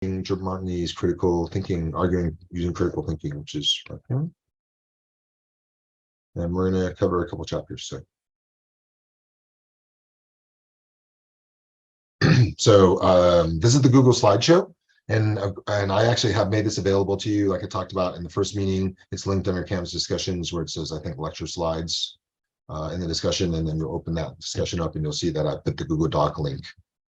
Marteney's critical thinking, arguing using critical thinking, which is right here. And we're going to cover a couple chapters. So this is the Google slideshow, and I actually have made this available to you, like I talked about in the first meeting. It's linked under COMS discussions where it says, I think, lecture slides in the discussion, and then you'll open that discussion up and you'll see that I put the Google Doc link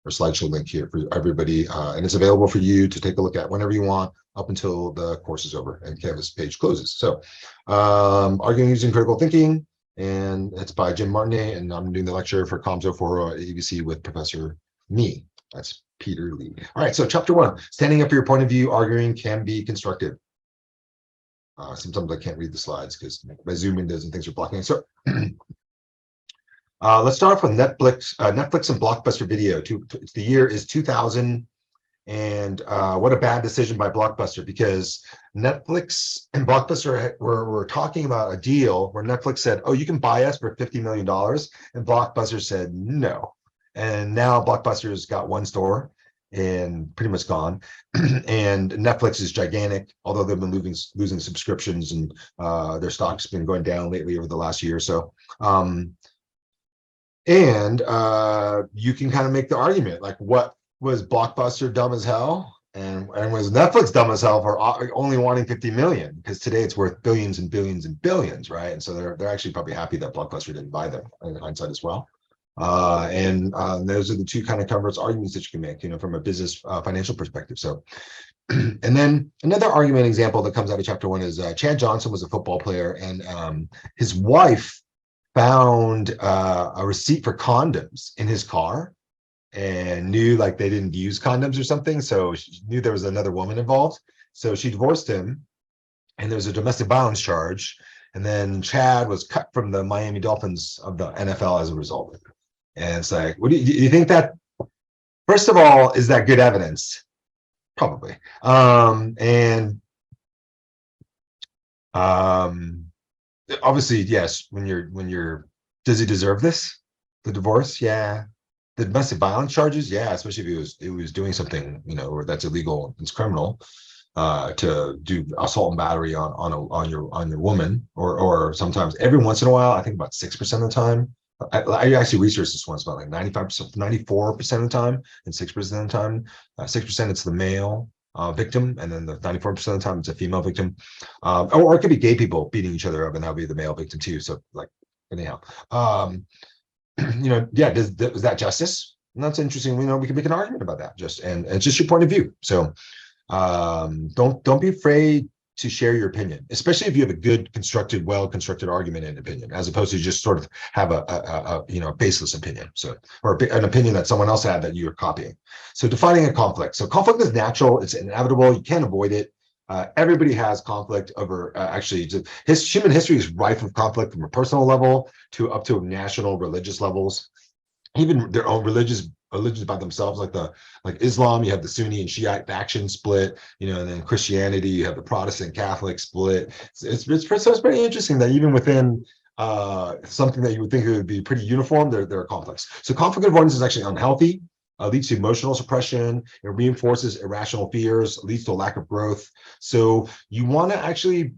or slideshow link here for everybody, and it's available for you to take a look at whenever you want up until the course is over and Canvas page closes. So arguing using critical thinking, and it's by Jim Marteney, and I'm doing the lecture for COMS 04 at ABC with Professor Me. That's Peter Lee. All right, so chapter 1, standing up for your point of view, arguing can be constructive. Sometimes I can't read the slides because my Zoom windows and things are blocking. So let's start off with Netflix and Blockbuster Video. The year is 2000, and what a bad decision by Blockbuster, because Netflix and Blockbuster were talking about a deal where Netflix said, oh, you can buy us for $50 million, and Blockbuster said no. And now Blockbuster's got one store and pretty much gone. And Netflix is gigantic, although they've been losing subscriptions, and their stock's been going down lately over the last year or so. And you can kind of make the argument, like, what was Blockbuster dumb as hell? And was Netflix dumb as hell for only wanting 50 million? Because today it's worth billions and billions and billions, right? And so they're actually probably happy that Blockbuster didn't buy them in hindsight as well. And those are the two kind of converse arguments that you can make, from a business financial perspective. So, and then another argument example that comes out of chapter 1 is Chad Johnson was a football player, and his wife found a receipt for condoms in his car and knew, like, they didn't use condoms or something. So she knew there was another woman involved. So she divorced him, and there was a domestic violence charge. And then Chad was cut from the Miami Dolphins of the NFL as a result. And it's like, what do you think that, first of all, is that good evidence? Probably. Obviously, yes, when you're, does he deserve this? The divorce? Yeah. The domestic violence charges? Yeah, especially if he was doing something, or that's illegal, it's criminal, to do assault and battery on your woman, or sometimes every once in a while, I think about 6% of the time. I actually researched this once, about like 95%, 94% of the time, and 6% of the time. 6% it's the male victim, and then the 94% of the time it's a female victim. Or it could be gay people beating each other up, and that'll be the male victim too. So, like, anyhow, yeah, is that justice? And that's interesting. We can make an argument about that, and it's just your point of view. So don't be afraid to share your opinion, especially if you have a good constructed, well-constructed argument and opinion, as opposed to just sort of have a baseless opinion. So, or an opinion that someone else had that you're copying. So defining a conflict. So conflict is natural, it's inevitable, you can't avoid it. Everybody has conflict over, human history is rife with conflict from a personal level up to national religious levels. Even their own religions by themselves, like Islam, you have the Sunni and Shiite faction split, and then Christianity, you have the Protestant Catholic split. It's pretty interesting that even within something that you would think it would be pretty uniform, there are conflicts. So conflict avoidance is actually unhealthy, leads to emotional suppression, it reinforces irrational fears, leads to a lack of growth. So you want to actually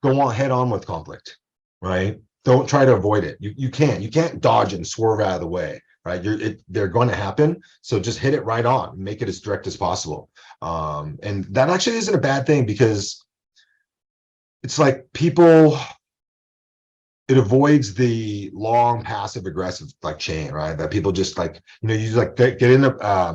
go on head on with conflict, right? Don't try to avoid it. You can't dodge it and swerve out of the way, right? They're going to happen. So just hit it right on, make it as direct as possible. And that actually isn't a bad thing, because it's like it avoids the long passive aggressive chain, right? That people just you just get into. I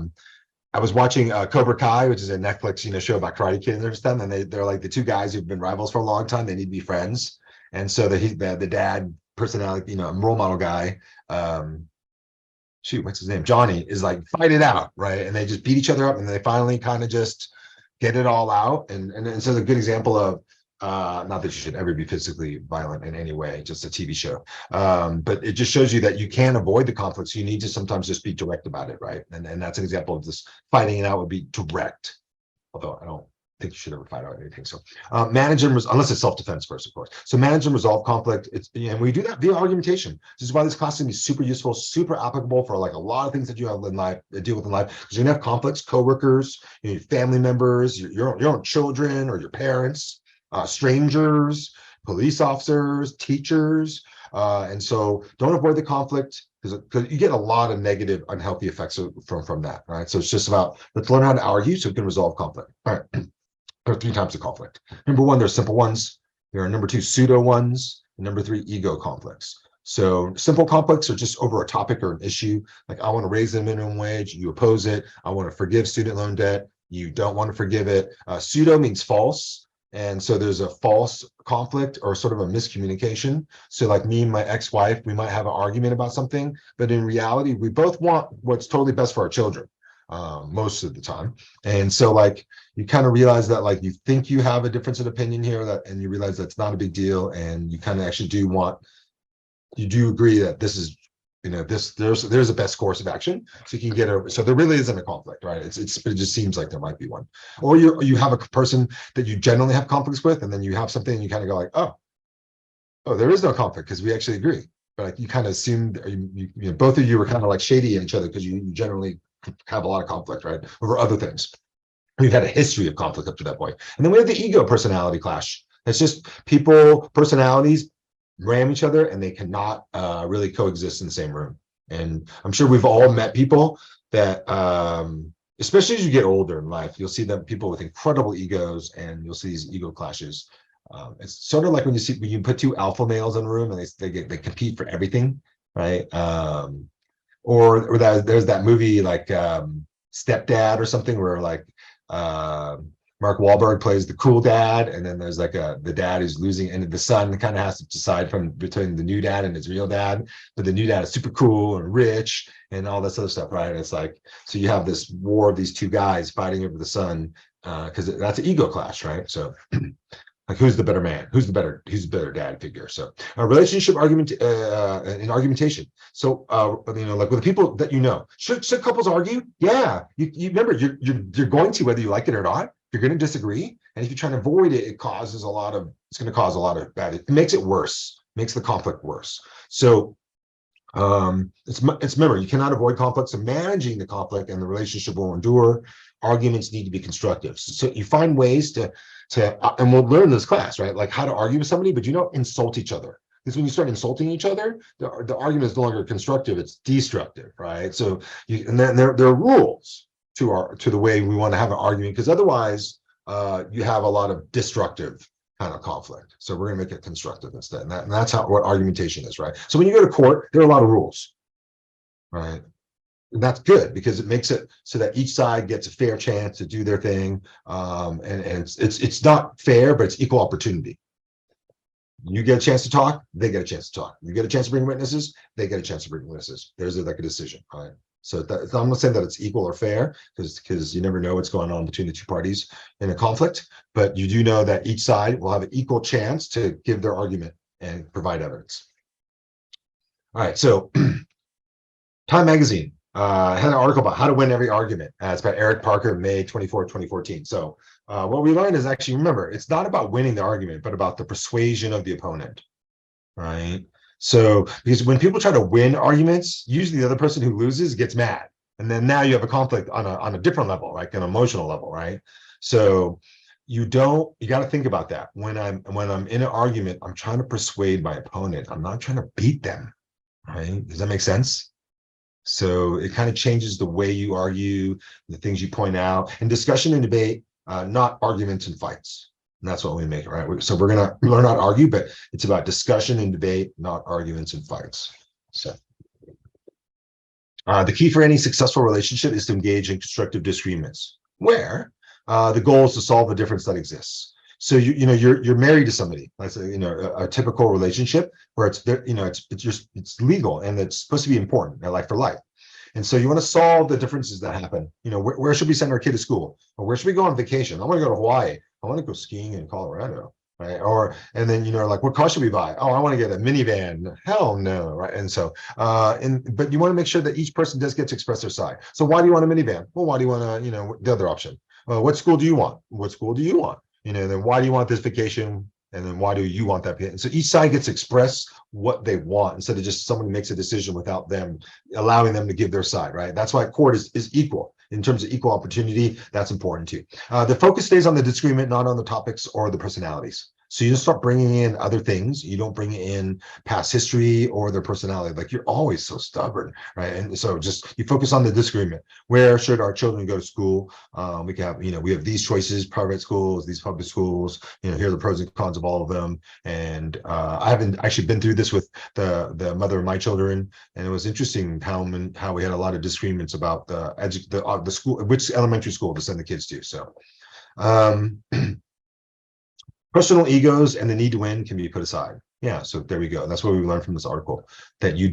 was watching Cobra Kai, which is a Netflix show about karate kids and stuff, and they're like the two guys who've been rivals for a long time. They need to be friends. And so the dad personality, role model guy, what's his name? Johnny, is like, fight it out, right? And they just beat each other up, and they finally kind of just get it all out. And so it's a good example of, not that you should ever be physically violent in any way, just a TV show. But it just shows you that you can avoid the conflicts. You need to sometimes just be direct about it, right? And that's an example of this. Fighting it out would be direct. Although I don't think you should ever fight out anything. So manage and unless it's self-defense first, of course. So manage and resolve conflict. And we do that via argumentation. This is why this class is going to be super useful, super applicable for like a lot of things that you have in life, deal with in life. Because you're going to have conflicts, coworkers, your family members, your own children or your parents, strangers, police officers, teachers. And so don't avoid the conflict because you get a lot of negative, unhealthy effects from that, right? So it's just about, let's learn how to argue so we can resolve conflict. All right. There are 3 types of conflict. Number 1, there's simple ones. There are number 2, pseudo ones. And number 3, ego conflicts. So simple conflicts are just over a topic or an issue. Like, I want to raise the minimum wage. You oppose it. I want to forgive student loan debt. You don't want to forgive it. Pseudo means false. And so there's a false conflict or sort of a miscommunication. So like me and my ex-wife, we might have an argument about something, but in reality, we both want what's totally best for our children. Most of the time. And so like you kind of realize that like you think you have a difference of opinion here, that and you realize that's not a big deal, and you kind of actually you do agree that this is, there's a best course of action, so you can get over. So there really isn't a conflict, right? It just seems like there might be one. Or you have a person that you generally have conflicts with, and then you have something and you kind of go like, oh, there is no conflict because we actually agree. But like you kind of assumed, both of you were kind of like shady at each other because you generally have a lot of conflict, right, over other things. We've had a history of conflict up to that point. And then we have the ego personality clash. It's just personalities ram each other, and they cannot really coexist in the same room. And I'm sure we've all met people that, especially as you get older in life, you'll see that people with incredible egos, and you'll see these ego clashes. It's sort of like when you put 2 alpha males in a room and they compete for everything, right? Or there's that movie like Stepdad or something where like Mark Wahlberg plays the cool dad, and then there's like the dad who's losing, and the son kind of has to decide between the new dad and his real dad, but the new dad is super cool and rich and all this other stuff, right? And it's like, so you have this war of these 2 guys fighting over the son because that's an ego clash, right? So like, who's the better man? Who's the better dad figure? So a relationship argument in argumentation. So like with the people that should couples argue? Yeah, you remember you're going to, whether you like it or not. You're going to disagree, and if you try to avoid it, it's going to cause a lot of bad. It makes it worse. Makes the conflict worse. So it's remember, you cannot avoid conflict. So managing the conflict and the relationship will endure. Arguments need to be constructive. So you find ways to and we'll learn in this class, right? Like how to argue with somebody, but insult each other. Because when you start insulting each other, the argument is no longer constructive; it's destructive, right? So and then there are rules to the way we want to have an argument, because otherwise you have a lot of destructive kind of conflict. So we're going to make it constructive instead, and that's what argumentation is, right? So when you go to court, there are a lot of rules, right? And that's good because it makes it so that each side gets a fair chance to do their thing, and it's not fair, but it's equal opportunity. You get a chance to talk, they get a chance to talk. You get a chance to bring witnesses, they get a chance to bring witnesses. There's like a decision, right? So I'm not saying that it's equal or fair, because you never know what's going on between the 2 parties in a conflict, but you do know that each side will have an equal chance to give their argument and provide evidence. All right, so Time Magazine had an article about how to win every argument. It's by Eric Parker, May 24, 2014. So what we learned is actually, remember, it's not about winning the argument, but about the persuasion of the opponent, right? So because when people try to win arguments, usually the other person who loses gets mad, and then now you have a conflict on a different level, like an emotional level, right? So you got to think about that. When I'm in an argument, I'm trying to persuade my opponent. I'm not trying to beat them, right? Does that make sense? So it kind of changes the way you argue, the things you point out, and discussion and debate, not arguments and fights. And that's what we make it, right? So we're going to learn how to argue, but it's about discussion and debate, not arguments and fights. So the key for any successful relationship is to engage in constructive disagreements, where the goal is to solve a difference that exists. So you're married to somebody. Let's say a typical relationship where it's legal and it's supposed to be important, like for life. And so you want to solve the differences that happen. Where should we send our kid to school, or where should we go on vacation? I want to go to Hawaii. I want to go skiing in Colorado, right? And then like, what car should we buy? Oh, I want to get a minivan. Hell no, right? And so but you want to make sure that each person does get to express their side. So why do you want a minivan? Well, why do you want the other option? What school do you want? What school do you want? Then why do you want this vacation? And then why do you want that? And so each side gets to express what they want instead of just someone makes a decision without them allowing them to give their side, right? That's why court is equal in terms of equal opportunity. That's important too. The focus stays on the disagreement, not on the topics or the personalities. So you just start bringing in other things. You don't bring in past history or their personality. Like, you're always so stubborn, right? And so just you focus on the disagreement. Where should our children go to school? We can have, we have these choices: private schools, these public schools. Here are the pros and cons of all of them. And I haven't actually been through this with the mother of my children, and it was interesting how we had a lot of disagreements about the school, which elementary school to send the kids to. So. Personal egos and the need to win can be put aside. Yeah, so there we go. And that's what we learned from this article, that you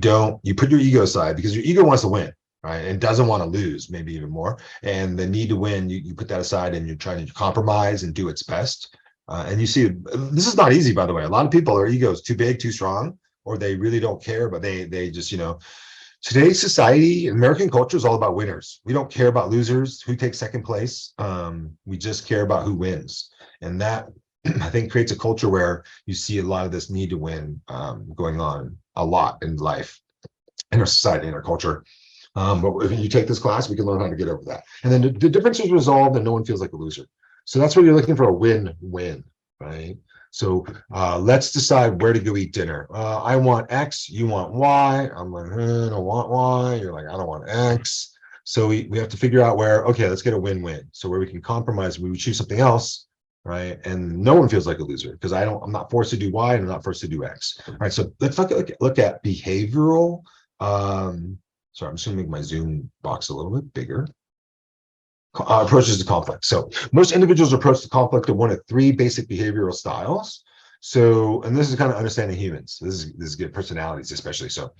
put your ego aside because your ego wants to win, right? And doesn't want to lose, maybe even more. And the need to win, you put that aside and you're trying to compromise and do its best. And you see, this is not easy, by the way. A lot of people, their ego is too big, too strong, or they really don't care, but they just, today's society, American culture is all about winners. We don't care about losers, who takes second place. We just care about who wins. And that, I think, creates a culture where you see a lot of this need to win going on a lot in life, in our society, in our culture. But if you take this class, we can learn how to get over that. And then the difference is resolved and no one feels like a loser. So that's what you're looking for, a win-win, right? So let's decide where to go eat dinner. I want X, you want Y. I'm like, I don't want Y. You're like, I don't want X. So we have to figure out where, okay, let's get a win-win. So where we can compromise, we would choose something else, right? And no one feels like a loser because I'm not forced to do Y and I'm not forced to do X. All right, so let's look at behavioral. Sorry, I'm just gonna make my Zoom box a little bit bigger. Approaches to conflict. So most individuals approach to conflict in one of three basic behavioral styles. So, and this is kind of understanding humans. This is good, personalities especially. So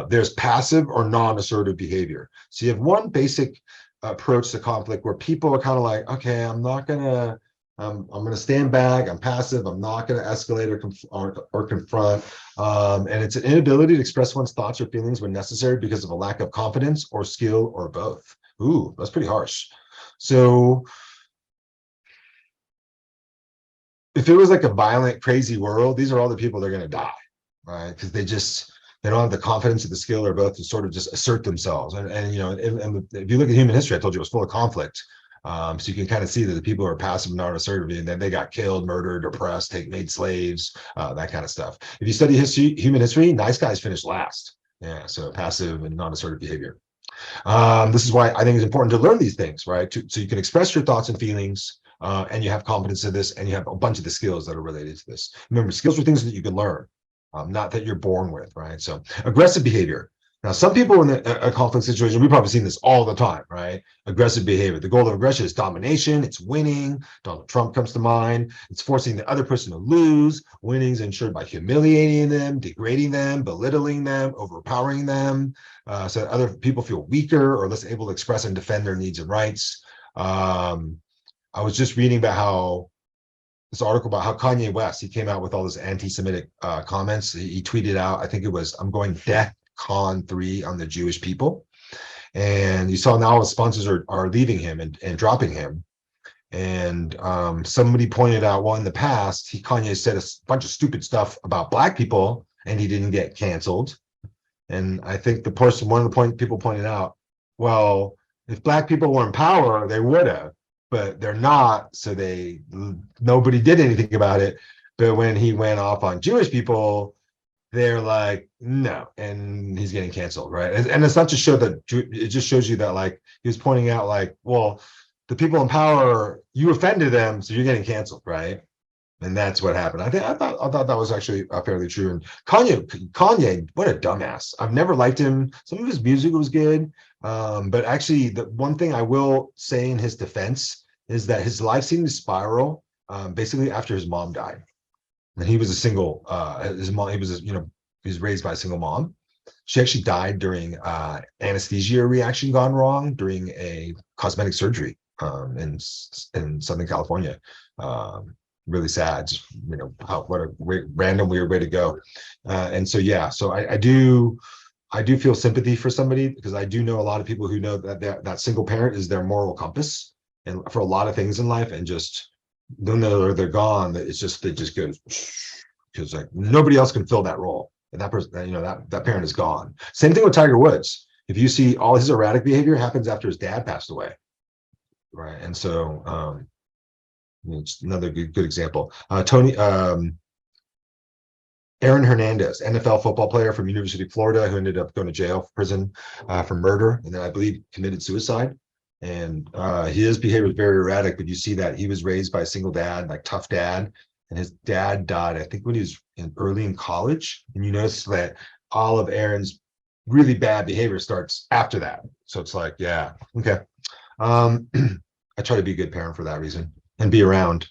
there's passive or non-assertive behavior. So you have one basic approach to conflict where people are kind of like, okay, I'm going to stand back. I'm passive. I'm not going to escalate or confront. And it's an inability to express one's thoughts or feelings when necessary because of a lack of confidence or skill or both. Ooh, that's pretty harsh. So if it was like a violent, crazy world, these are all the people that are going to die, right? Because they don't have the confidence or the skill or both to sort of just assert themselves. And if you look at human history, I told you it was full of conflict. So you can kind of see that the people who are passive and non-assertive, and then they got killed, murdered, oppressed, made slaves, that kind of stuff. If you study human history, nice guys finish last. Yeah, so passive and non-assertive behavior. This is why I think it's important to learn these things, right? So you can express your thoughts and feelings, and you have confidence in this, and you have a bunch of the skills that are related to this. Remember, skills are things that you can learn, not that you're born with, right? So aggressive behavior. Now, some people in a conflict situation, we've probably seen this all the time, right? Aggressive behavior. The goal of aggression is domination. It's winning. Donald Trump comes to mind. It's forcing the other person to lose. Winning is ensured by humiliating them, degrading them, belittling them, overpowering them, so that other people feel weaker or less able to express and defend their needs and rights. I was just reading about this article about how Kanye West, he came out with all this anti-Semitic comments. He tweeted out, I think it was, I'm going DEFCON 3 on the Jewish people. And you saw now his sponsors are leaving him and dropping him. And somebody pointed out, well, in the past, Kanye said a bunch of stupid stuff about Black people and he didn't get canceled. And I think one of the people pointed out, well, if Black people were in power, they would have, but they're not. So nobody did anything about it. But when he went off on Jewish people, they're like, no, and he's getting canceled, right? And it's not to show that, it just shows you that, like, he was pointing out, like, well, the people in power, you offended them, so you're getting canceled, right? And that's what happened. I thought that was actually fairly true. And Kanye, what a dumbass. I've never liked him. Some of his music was good, but actually, the one thing I will say in his defense is that his life seemed to spiral basically after his mom died. And he was a single, his mom, he was raised by a single mom. She actually died during anesthesia reaction gone wrong during a cosmetic surgery in Southern California. Really sad, just, what a random weird way to go. And so, yeah, so I do feel sympathy for somebody, because I do know a lot of people who know that that single parent is their moral compass. and for a lot of things in life, and just then they're gone. It's just they just go because like nobody else can fill that role, and that person, you know, that parent is gone. Same thing with Tiger Woods. If you see all his erratic behavior happens after his dad passed away, right? And so it's another good example. Aaron Hernandez, NFL football player from University of Florida, who ended up going to jail, prison for murder, and then I believe committed suicide. And his behavior was very erratic, but you see that he was raised by a single dad, like tough dad, and his dad died, I think, when he was early in college. And you notice that all of Aaron's really bad behavior starts after that. So it's like, yeah, okay. I try to be a good parent for that reason and be around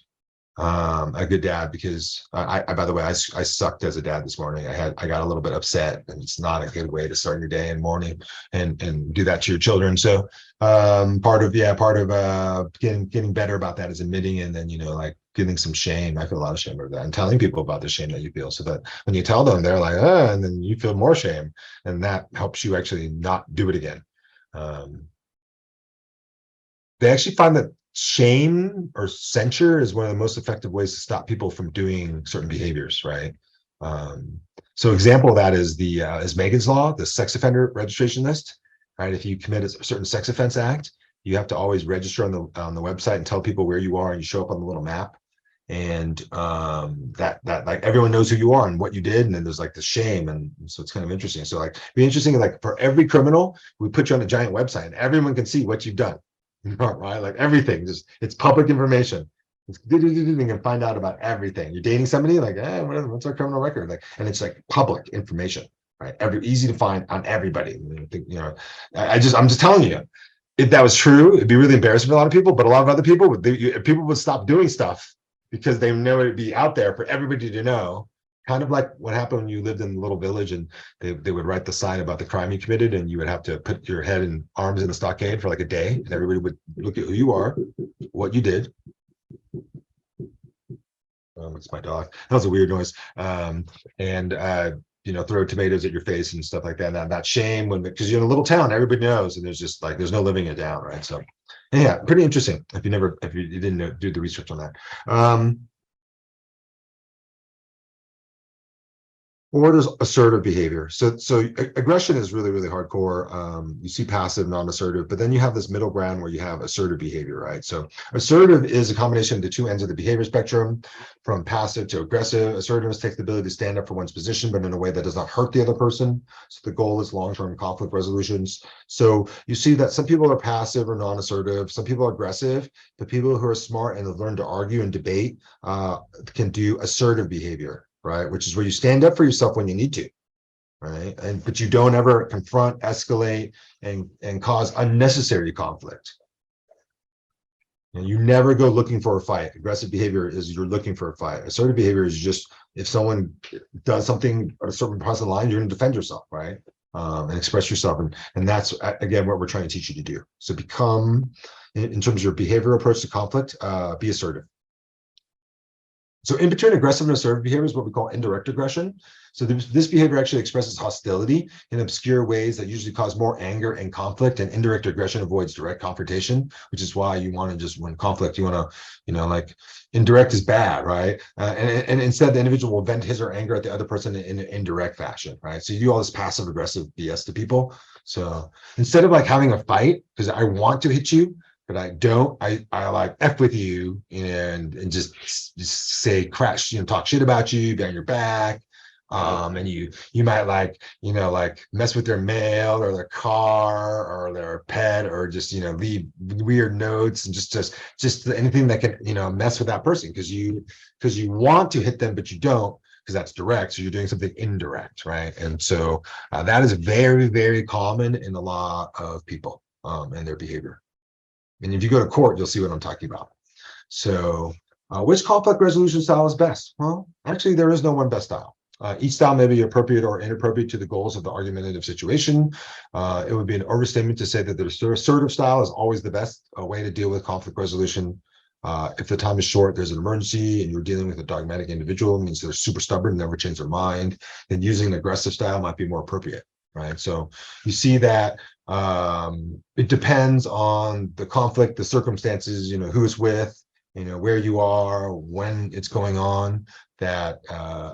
a good dad, because I by the way, I sucked as a dad this morning. I got a little bit upset, and it's not a good way to start your day and morning and do that to your children. So part of getting better about that is admitting, and then, you know, like getting some shame. I feel a lot of shame over that, and telling people about the shame that you feel, so that when you tell them, they're like, and then you feel more shame, and that helps you actually not do it again. They actually find that shame or censure is one of the most effective ways to stop people from doing certain behaviors, right? So example of that is is Megan's Law, the sex offender registration list, right? If you commit a certain sex offense act, you have to always register on the website and tell people where you are, and you show up on the little map, and that like everyone knows who you are and what you did, and then there's like the shame, and so it's kind of interesting. So like be interesting, like for every criminal, we put you on a giant website, and everyone can see what you've done. Right, like everything, just it's public information. You can find out about everything. You're dating somebody, like, what's our criminal record? Like, and it's like public information, right? Easy to find on everybody. You know, I'm just telling you, if that was true, it'd be really embarrassing for a lot of people. But a lot of other people people would stop doing stuff because they know it'd be out there for everybody to know. Kind of like what happened when you lived in a little village, and they would write the sign about the crime you committed, and you would have to put your head and arms in the stockade for like a day, and everybody would look at who you are, what you did. It's my dog. That was a weird noise. And you know, throw tomatoes at your face and stuff like that. And that shame, because you're in a little town, everybody knows, and there's just like there's no living it down, right? So yeah, pretty interesting. If you didn't do the research on that. Or there's assertive behavior. So aggression is really, really hardcore. You see passive, non-assertive, but then you have this middle ground where you have assertive behavior, right? So assertive is a combination of the two ends of the behavior spectrum, from passive to aggressive. Assertiveness takes the ability to stand up for one's position, but in a way that does not hurt the other person. So the goal is long-term conflict resolutions. So you see that some people are passive or non-assertive, some people are aggressive, but people who are smart and have learned to argue and debate can do assertive behavior, right? Which is where you stand up for yourself when you need to, right? But you don't ever confront, escalate, and cause unnecessary conflict. And you never go looking for a fight. Aggressive behavior is you're looking for a fight. Assertive behavior is just if someone does something at a certain part of the line, you're going to defend yourself, right? And express yourself. And that's, again, what we're trying to teach you to do. So become, in terms of your behavioral approach to conflict, be assertive. So in between aggressive and assertive behavior is what we call indirect aggression. So this behavior actually expresses hostility in obscure ways that usually cause more anger and conflict, and indirect aggression avoids direct confrontation, which is why you want to just, when conflict, you want to, you know, like indirect is bad, right? And instead the individual will vent his or anger at the other person in an indirect fashion, right? So you do all this passive aggressive BS to people. So instead of like having a fight, because I want to hit you, but I don't, I like F with you and just say crash, you know, talk shit about you, behind your back. And you might like, you know, like mess with their mail or their car or their pet, or just, you know, leave weird notes and just anything that can, you know, mess with that person because you want to hit them, but you don't, because that's direct. So you're doing something indirect, right? And so that is very, very common in a lot of people and their behavior. And if you go to court, you'll see what I'm talking about. So which conflict resolution style is best? Well, actually, there is no one best style. Each style may be appropriate or inappropriate to the goals of the argumentative situation. It would be an overstatement to say that the assertive style is always the best way to deal with conflict resolution. If the time is short, there's an emergency, and you're dealing with a dogmatic individual, it means they're super stubborn, never change their mind, then using an aggressive style might be more appropriate. right? So you see that it depends on the conflict, the circumstances, who it's with, where you are, when it's going on, that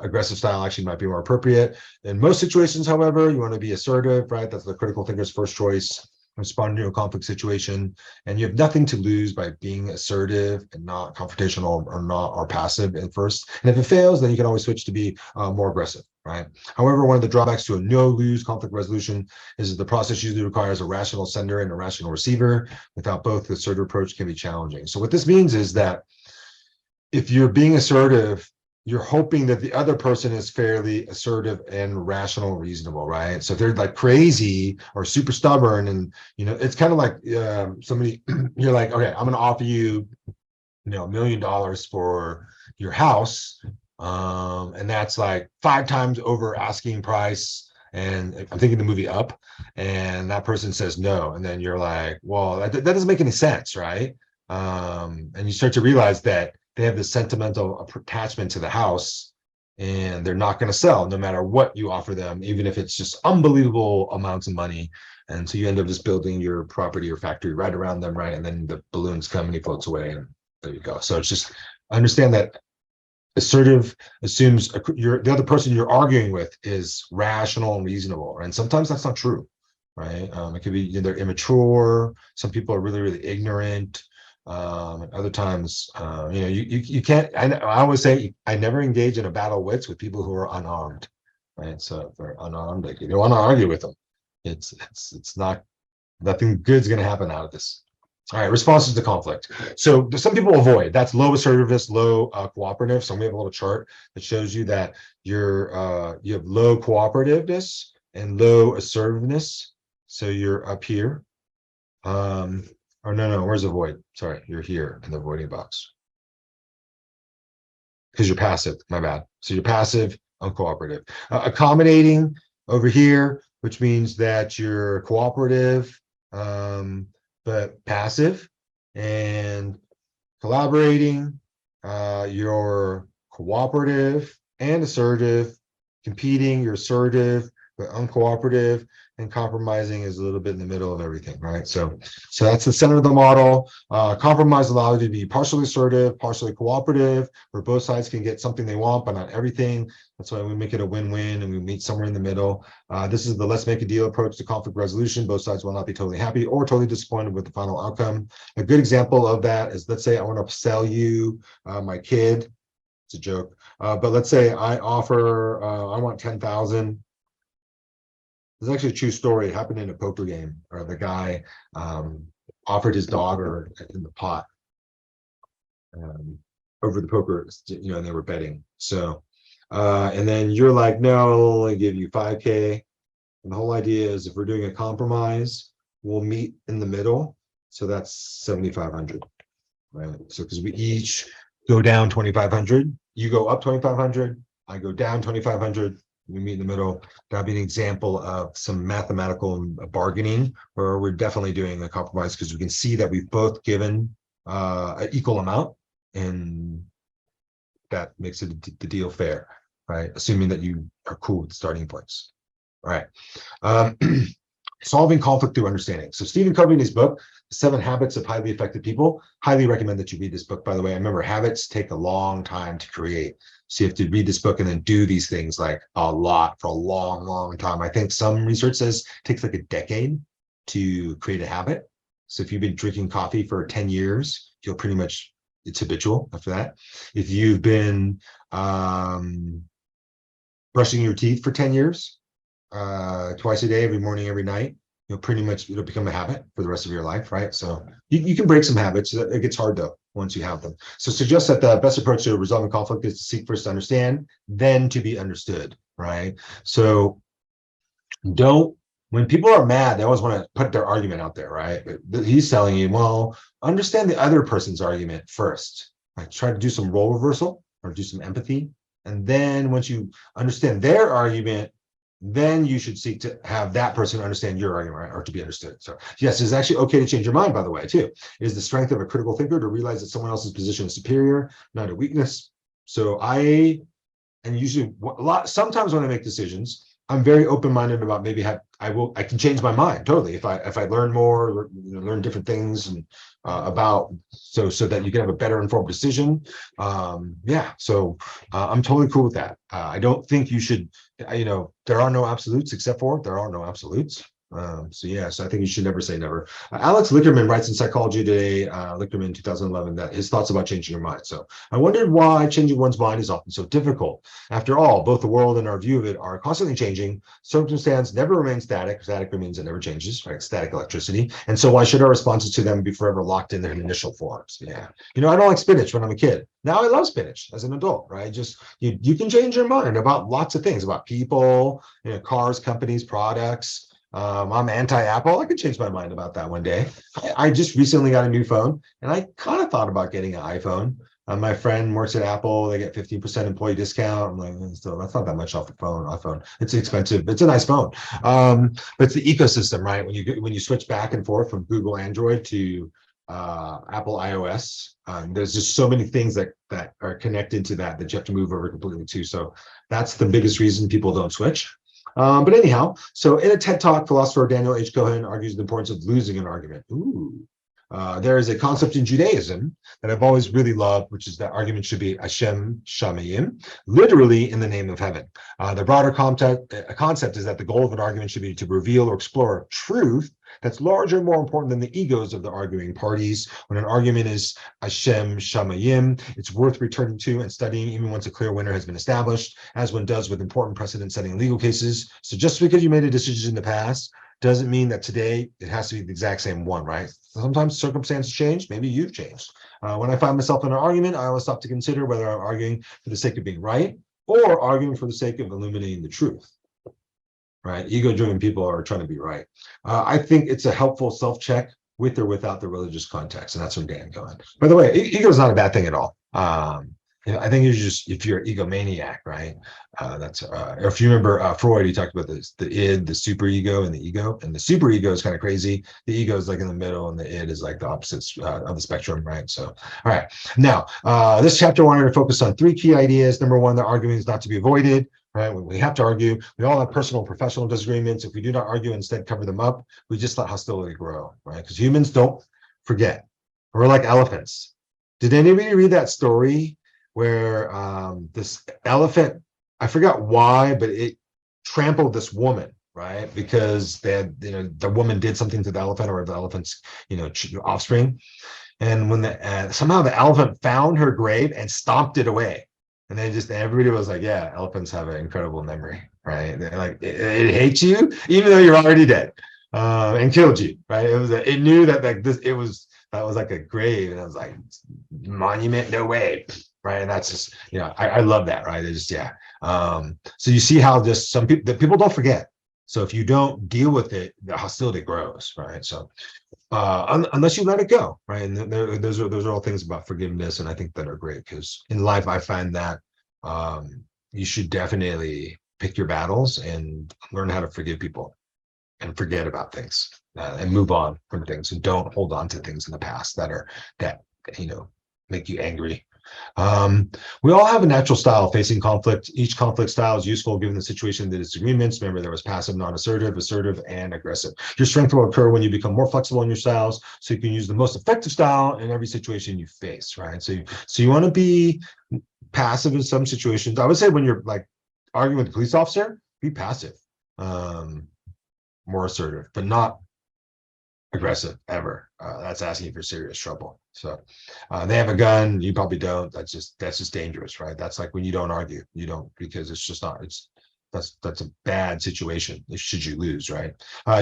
aggressive style actually might be more appropriate. In most situations, however, you want to be assertive, right? That's the critical thinker's first choice. Respond to a conflict situation, and you have nothing to lose by being assertive and not confrontational or passive at first. And if it fails, then you can always switch to be more aggressive, right? However, one of the drawbacks to a no-lose conflict resolution is that the process usually requires a rational sender and a rational receiver. Without both, the assertive approach can be challenging. So what this means is that if you're being assertive, you're hoping that the other person is fairly assertive and rational, reasonable, right? So if they're like crazy or super stubborn, and it's kind of like somebody, you're like, okay, I'm going to offer you, $1 million for your house, and that's like 5 times over asking price. And I'm thinking the movie Up, and that person says no, and then you're like, well, that doesn't make any sense, right? And you start to realize that they have this sentimental attachment to the house, and they're not going to sell no matter what you offer them, even if it's just unbelievable amounts of money. And so you end up just building your property or factory right around them, right? And then the balloons come and he floats away, and there you go. So it's just understand that assertive assumes the other person you're arguing with is rational and reasonable, and sometimes that's not true, right? It could be they're immature. Some people are really, really ignorant. And other times, you can't. I always say I never engage in a battle wits with people who are unarmed, right? So if they're unarmed, like, you don't want to argue with them. It's not, nothing good's going to happen out of this. All right, responses to conflict. So some people avoid. That's low assertiveness, low cooperative. So we have a little chart that shows you that you have low cooperativeness and low assertiveness. So you're up here. Or no, where's avoid? Sorry, you're here in the avoiding box. Because you're passive, my bad. So you're passive, uncooperative. Accommodating over here, which means that you're cooperative, but passive. And collaborating, you're cooperative and assertive. Competing, you're assertive, but uncooperative. And compromising is a little bit in the middle of everything, right? So that's the center of the model. Compromise allows you to be partially assertive, partially cooperative, where both sides can get something they want, but not everything. That's why we make it a win-win, and we meet somewhere in the middle. This is the let's make a deal approach to conflict resolution. Both sides will not be totally happy or totally disappointed with the final outcome. A good example of that is, let's say I want to sell you my kid. It's a joke, but let's say I offer, I want 10,000. There's actually a true story. It happened in a poker game, or the guy offered his daughter in the pot over the poker, and they were betting. So, and then you're like, no, I'll only give you 5K. And the whole idea is, if we're doing a compromise, we'll meet in the middle. So that's 7,500, right? So because we each go down 2,500, you go up 2,500, I go down 2,500. We meet in the middle. That'd be an example of some mathematical bargaining, where we're definitely doing a compromise, because we can see that we've both given an equal amount, and that makes it the deal fair, right? Assuming that you are cool with the starting points. All right. Solving conflict through understanding. So Stephen Covey, in his book, 7 Habits of Highly Effective People, highly recommend that you read this book, by the way. I remember habits take a long time to create. So you have to read this book and then do these things like a lot for a long, long time. I think some research says it takes like a decade to create a habit. So if you've been drinking coffee for 10 years, you'll pretty much, it's habitual after that. If you've been brushing your teeth for 10 years, twice a day, every morning, every night, pretty much, it'll become a habit for the rest of your life, right? So you can break some habits. It gets hard though once you have them. So suggest that the best approach to resolving conflict is to seek first to understand, then to be understood, right? So when people are mad, they always want to put their argument out there, right? He's telling you, well, understand the other person's argument first. Like, try to do some role reversal or do some empathy. And then once you understand their argument, then you should seek to have that person understand your argument, right? Or to be understood. So yes, it's actually okay to change your mind, by the way, too. It is the strength of a critical thinker to realize that someone else's position is superior, not a weakness. So usually sometimes when I make decisions, I'm very open-minded about maybe I can change my mind totally if I learn more, or, learn different things and about so that you can have a better informed decision. Yeah, so I'm totally cool with that. I don't think you should, there are no absolutes except for there are no absolutes. So yeah, so I think you should never say never. Alex Lickerman writes in Psychology Today, Lickerman 2011, that his thoughts about changing your mind. So I wondered why changing one's mind is often so difficult. After all, both the world and our view of it are constantly changing. Circumstance never remains static. Static means it never changes, right? Static electricity. And so why should our responses to them be forever locked in their initial forms? Yeah. I don't like spinach when I'm a kid. Now I love spinach as an adult, right? Just you can change your mind about lots of things, about people, cars, companies, products. I'm anti-Apple. I could change my mind about that one day. I just recently got a new phone, and I kind of thought about getting an iPhone. My friend works at Apple. They get 15% employee discount. I'm like, still, that's not that much off the iPhone. It's expensive. It's a nice phone. But it's the ecosystem, right? When you switch back and forth from Google Android to Apple iOS, there's just so many things that are connected to that you have to move over completely to. So that's the biggest reason people don't switch. But anyhow, so in a TED Talk, philosopher Daniel H. Cohen argues the importance of losing an argument. Ooh. There is a concept in Judaism that I've always really loved, which is that argument should be Hashem Shamayim, literally in the name of heaven. The broader concept is that the goal of an argument should be to reveal or explore truth that's larger and more important than the egos of the arguing parties. When an argument is Hashem Shamayim, it's worth returning to and studying even once a clear winner has been established, as one does with important precedent-setting legal cases. So just because you made a decision in the past doesn't mean that today it has to be the exact same one, right? Sometimes circumstances change, maybe you've changed. When I find myself in an argument, I always stop to consider whether I'm arguing for the sake of being right or arguing for the sake of illuminating the truth, right? Ego-driven people are trying to be right. I think it's a helpful self-check with or without the religious context, and that's from Dan Cohen. By the way, ego is not a bad thing at all. I think if you're an egomaniac, right? If you remember Freud, he talked about this, the id, the super ego, and the ego. And the super ego is kind of crazy. The ego is like in the middle, and the id is like the opposites of the spectrum, right? So, all right. Now, this chapter wanted to focus on 3 key ideas. Number 1, the argument is not to be avoided, right? We have to argue. We all have personal and professional disagreements. If we do not argue, instead cover them up, we just let hostility grow, right? Because humans don't forget. We're like elephants. Did anybody read that story where this elephant, I forgot why, but it trampled this woman, right? Because they had, the woman did something to the elephant, or the elephant's, offspring. And when somehow the elephant found her grave and stomped it away. And everybody was like, yeah, elephants have an incredible memory, right? They're like, it hates you, even though you're already dead, and killed you, right? It knew that that was like a grave, and I was like, monument, no way. Right. And that's just, I love that. Right. It's just, yeah. So you see how just people don't forget. So if you don't deal with it, the hostility grows. Right. So unless you let it go. Right. And those are all things about forgiveness. And I think that are great, because in life, I find that you should definitely pick your battles and learn how to forgive people and forget about things and move on from things, and don't hold on to things in the past that make you angry. We all have a natural style facing conflict. Each conflict style is useful given the situation of the disagreements. Remember, there was passive, non-assertive, assertive, and aggressive. Your strength will occur when you become more flexible in your styles, so you can use the most effective style in every situation you face, right? So you want to be passive in some situations. I would say when you're like arguing with a police officer, be passive, more assertive, but not aggressive ever. That's asking for serious trouble. So they have a gun, you probably don't. That's just dangerous, right? That's like when you don't argue, because it's just not. That's a bad situation should you lose, right?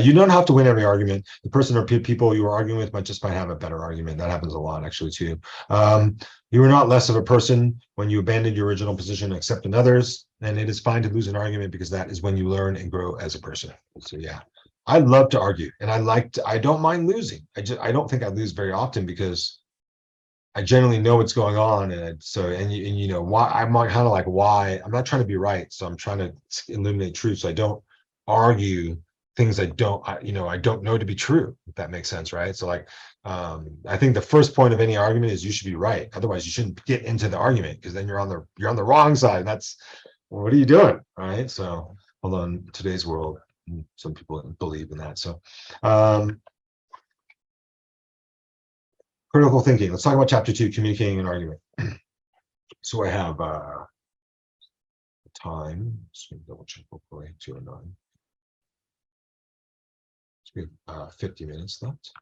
You don't have to win every argument. The person or people you are arguing with might have a better argument. That happens a lot, actually, too. You are not less of a person when you abandon your original position and accept another's. And it is fine to lose an argument, because that is when you learn and grow as a person. So yeah. I love to argue, and I don't mind losing. I don't think I lose very often, because I generally know what's going on. And why I'm kind of like, why I'm not trying to be right. So I'm trying to illuminate truth. So I don't argue things I don't know to be true, if that makes sense. Right. So like, I think the first point of any argument is you should be right. Otherwise you shouldn't get into the argument, because then you're on the wrong side. What are you doing? Right. So, although in today's world, some people believe in that. So critical thinking. Let's talk about chapter 2, communicating an argument. So I have time. Just gonna double check hopefully 209. We have 50 minutes left.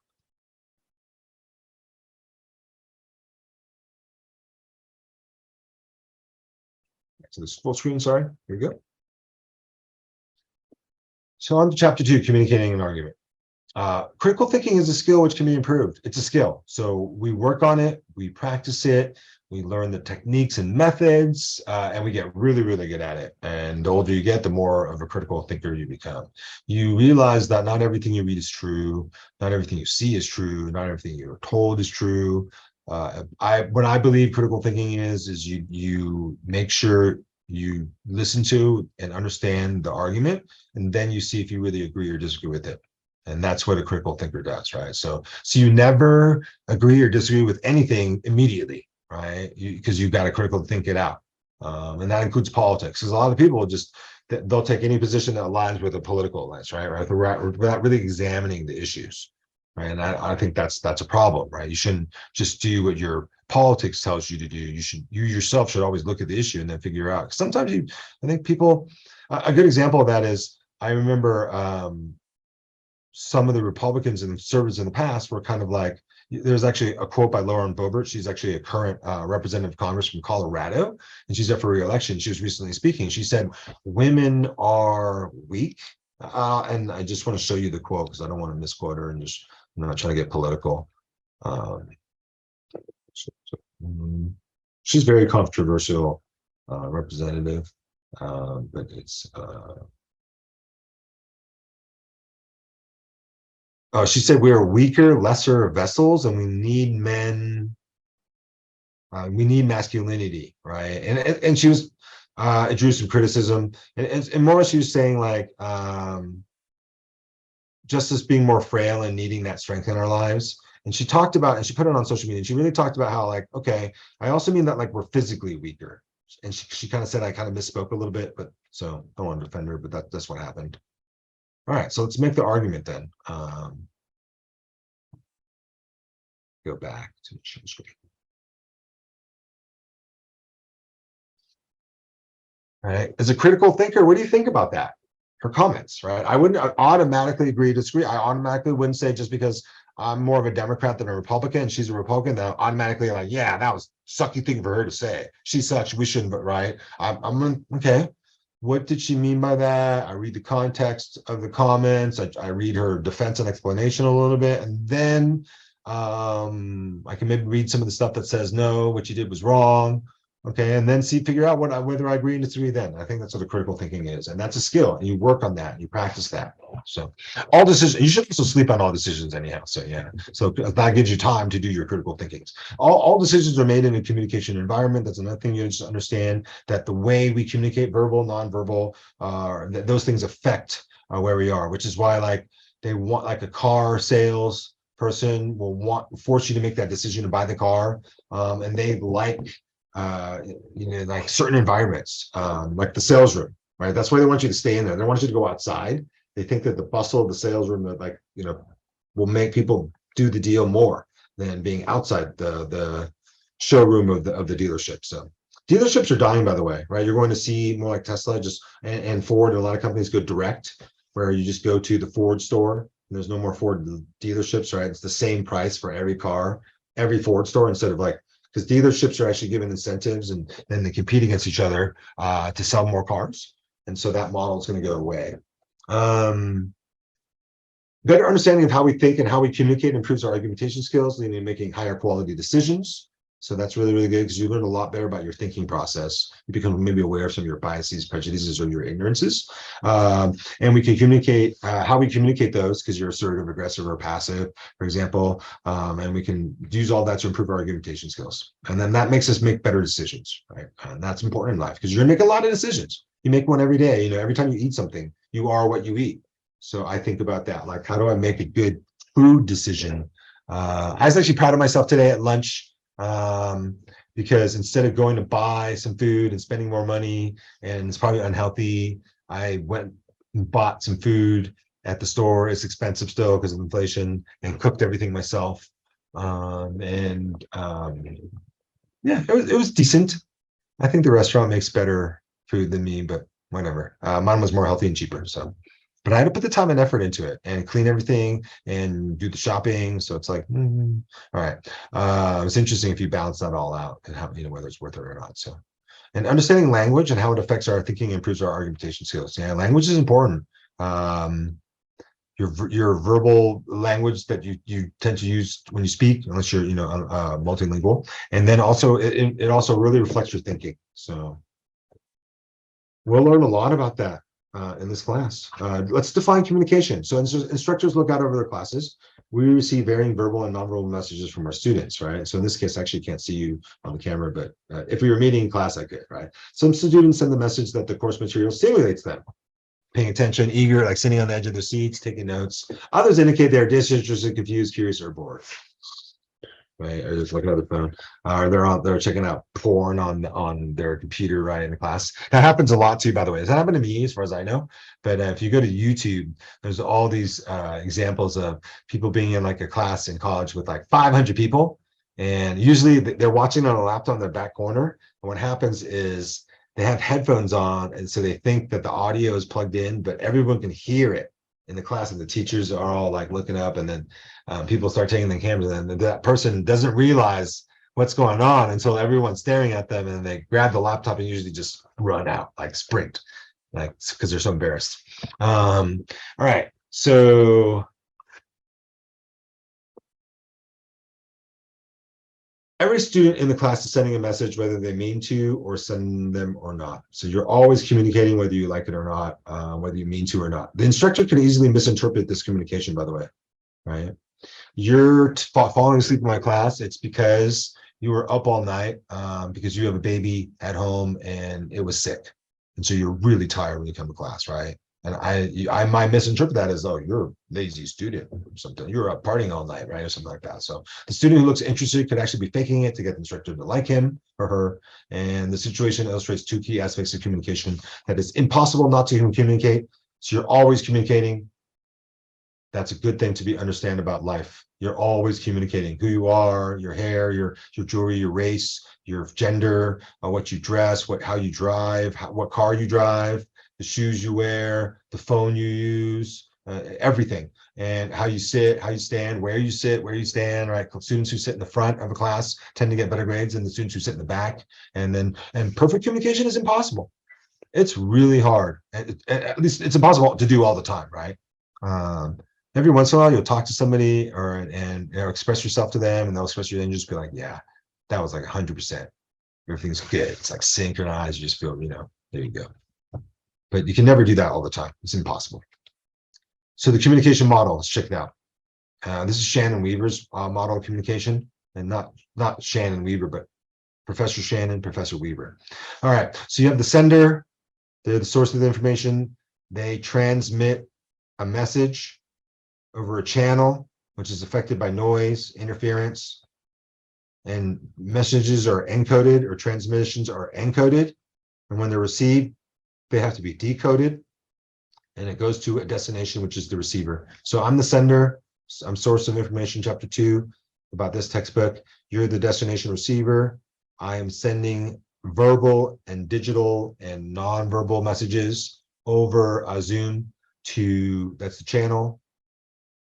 To this full screen, sorry. Here we go. So on to chapter 2, communicating an argument. Critical thinking is a skill which can be improved. It's a skill. So we work on it, we practice it, we learn the techniques and methods, and we get really, really good at it. And the older you get, the more of a critical thinker you become. You realize that not everything you read is true, not everything you see is true, not everything you're told is true. What I believe critical thinking is you make sure you listen to and understand the argument, and then you see if you really agree or disagree with it. And that's what a critical thinker does, right? So you never agree or disagree with anything immediately, right? Because you've got to critically think it out. And that includes politics. Because a lot of people just, they'll take any position that aligns with a political alliance, right? Without really examining the issues, right? And I think that's a problem, right? You shouldn't just do what your politics tells you to do. You yourself should always look at the issue and then figure out. Sometimes I think people, a good example of that is, I remember some of the Republicans and conservatives in the past were kind of like, there's actually a quote by Lauren Boebert. She's actually a current representative of Congress from Colorado, and she's up for re-election. She was recently speaking. She said, women are weak. And I just want to show you the quote because I don't want to misquote her, and just, I'm not trying to get political. She's very controversial representative, but it's she said we are weaker, lesser vessels, and we need men. We need masculinity, right? And she was it drew some criticism, and more she was saying like just as being more frail and needing that strength in our lives. And she talked about, and she put it on social media, and she really talked about how, like, okay, I also mean that like we're physically weaker. And she kind of said I kind of misspoke a little bit, but so I don't want to defend her, but that's what happened. All right, so let's make the argument then. Go back to the screen. All right, as a critical thinker, what do you think about that? Her comments, right? I wouldn't automatically agree or disagree. I automatically wouldn't say just because I'm more of a Democrat than a Republican, and she's a Republican, that I'm automatically like, yeah, that was a sucky thing for her to say. She sucks, we shouldn't, but right? I'm okay. What did she mean by that? I read the context of the comments. I read her defense and explanation a little bit, and then I can maybe read some of the stuff that says no, what you did was wrong. Okay, and then figure out whether I agree and disagree. Then I think that's what the critical thinking is, and that's a skill, and you work on that, and you practice that. So all decisions, you should also sleep on all decisions anyhow. So yeah, so that gives you time to do your critical thinkings. All decisions are made in a communication environment. That's another thing you just understand, that the way we communicate, verbal, nonverbal, those things affect where we are, which is why like they want, like a car sales person will force you to make that decision to buy the car, and they like like certain environments, like the sales room, right? That's why they want you to stay in there. They don't want you to go outside. They think that the bustle of the sales room, that like, will make people do the deal more than being outside the showroom of the dealership. So dealerships are dying, by the way, right? You're going to see more like Tesla, and Ford, and a lot of companies go direct, where you just go to the Ford store, and there's no more Ford dealerships, right? It's the same price for every car, every Ford store, instead of like, because dealerships are actually given incentives, and then they compete against each other to sell more cars. And so that model is going to go away. Better understanding of how we think and how we communicate improves our argumentation skills, leading to making higher quality decisions. So that's really, really good, because you learn a lot better about your thinking process. You become maybe aware of some of your biases, prejudices, or your ignorances. And we can communicate how we communicate those, because you're assertive, aggressive, or passive, for example. And we can use all that to improve our argumentation skills. And then that makes us make better decisions, right? And that's important in life, because you're gonna make a lot of decisions. You make one every day. Every time you eat something, you are what you eat. So I think about that, like, how do I make a good food decision? I was actually proud of myself today at lunch, because instead of going to buy some food and spending more money, and it's probably unhealthy, I went and bought some food at the store. It's expensive still because of inflation, and cooked everything myself. Yeah, it was decent. I think the restaurant makes better food than me, but whatever. Mine was more healthy and cheaper. So, but I had to put the time and effort into it and clean everything and do the shopping. So it's like, all right. It's interesting if you balance that all out and how, whether it's worth it or not. So, and understanding language and how it affects our thinking improves our argumentation skills. Yeah, language is important. Um, your verbal language that you tend to use when you speak, unless you're multilingual, and then also it also really reflects your thinking. So we'll learn a lot about that in this class. Let's define communication. So instructors look out over their classes. We receive varying verbal and nonverbal messages from our students, right? So in this case, I actually can't see you on the camera, but if we were meeting in class, I could, right? Some students send the message that the course material stimulates them, paying attention, eager, like sitting on the edge of their seats, taking notes. Others indicate they're disinterested, confused, curious, or bored. Right, or just looking at the phone, or they're checking out porn on their computer, right, in the class. That happens a lot too, by the way. Does that happen to me, as far as I know? But if you go to YouTube, there's all these examples of people being in like a class in college with like 500 people, and usually they're watching on a laptop in their back corner. And what happens is they have headphones on, and so they think that the audio is plugged in, but everyone can hear it in the class, and the teachers are all like looking up, and then people start taking the cameras, and then that person doesn't realize what's going on until everyone's staring at them, and they grab the laptop and usually just run out, like sprint, like because they're so embarrassed. All right, so every student in the class is sending a message, whether they mean to or send them or not. So you're always communicating whether you like it or not, whether you mean to or not. The instructor can easily misinterpret this communication, by the way, right? You're falling asleep in my class, it's because you were up all night because you have a baby at home and it was sick. And so you're really tired when you come to class, right? And I might misinterpret that as, oh, you're a lazy student or something. You're up partying all night, right? Or something like that. So the student who looks interested could actually be faking it to get the instructor to like him or her. And the situation illustrates two key aspects of communication: that it's impossible not to communicate. So you're always communicating. That's a good thing to understand about life. You're always communicating who you are, your hair, your jewelry, your race, your gender, what you dress, how you drive, what car you drive, the shoes you wear, the phone you use, everything, and how you sit, how you stand, where you sit, where you stand, right? Students who sit in the front of a class tend to get better grades than the students who sit in the back. And perfect communication is impossible. It's really hard. At least it's impossible to do all the time, right? Every once in a while, you'll talk to somebody and express yourself to them, and they'll express you, and just be like, yeah, that was like 100%. Everything's good. It's like synchronized. You just feel, there you go. But you can never do that all the time. It's impossible. So the communication model, let's check it out. This is Shannon Weaver's model of communication, and not Shannon Weaver, but Professor Shannon, Professor Weaver. All right, so you have the sender, they're the source of the information. They transmit a message over a channel, which is affected by noise, interference, and messages are encoded, or transmissions are encoded. And when they're received, they have to be decoded, and it goes to a destination, which is the receiver. So I'm the sender, I'm source of information, chapter 2 about this textbook. You're the destination receiver. I am sending verbal and digital and non-verbal messages over Zoom that's the channel.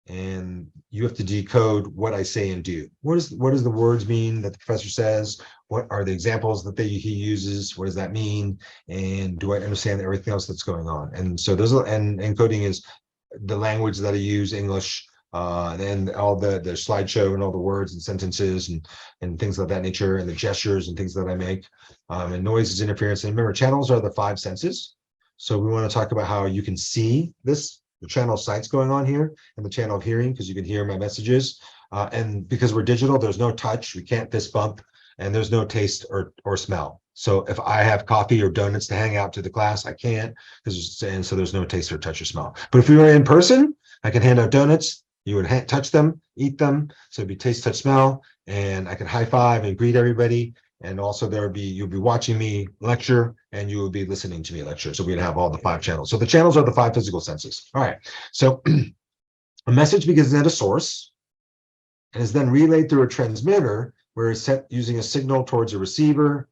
And you have to decode what I say and do. What does the words mean that the professor says? What are the examples that he uses? What does that mean? And do I understand everything else that's going on? And so and encoding is the language that I use, English, and all the slideshow and all the words and sentences and things of that nature, and the gestures and things that I make. And noise is interference. And remember, channels are the 5 senses. So we want to talk about how you can see the channel sights going on here, and the channel of hearing, because you can hear my messages. And because we're digital, there's no touch, we can't fist bump, and there's no taste or smell. So if I have coffee or donuts to hang out to the class, I can't, and so there's no taste or touch or smell. But if we were in person, I can hand out donuts, you would touch them, eat them, so it'd be taste, touch, smell, and I can high five and greet everybody. And also there would be, you'll be watching me lecture and you will be listening to me lecture. So we'd have all the 5 channels. So the channels are the 5 physical senses. All right. So a message begins at a source and is then relayed through a transmitter where it's sent using a signal towards a receiver.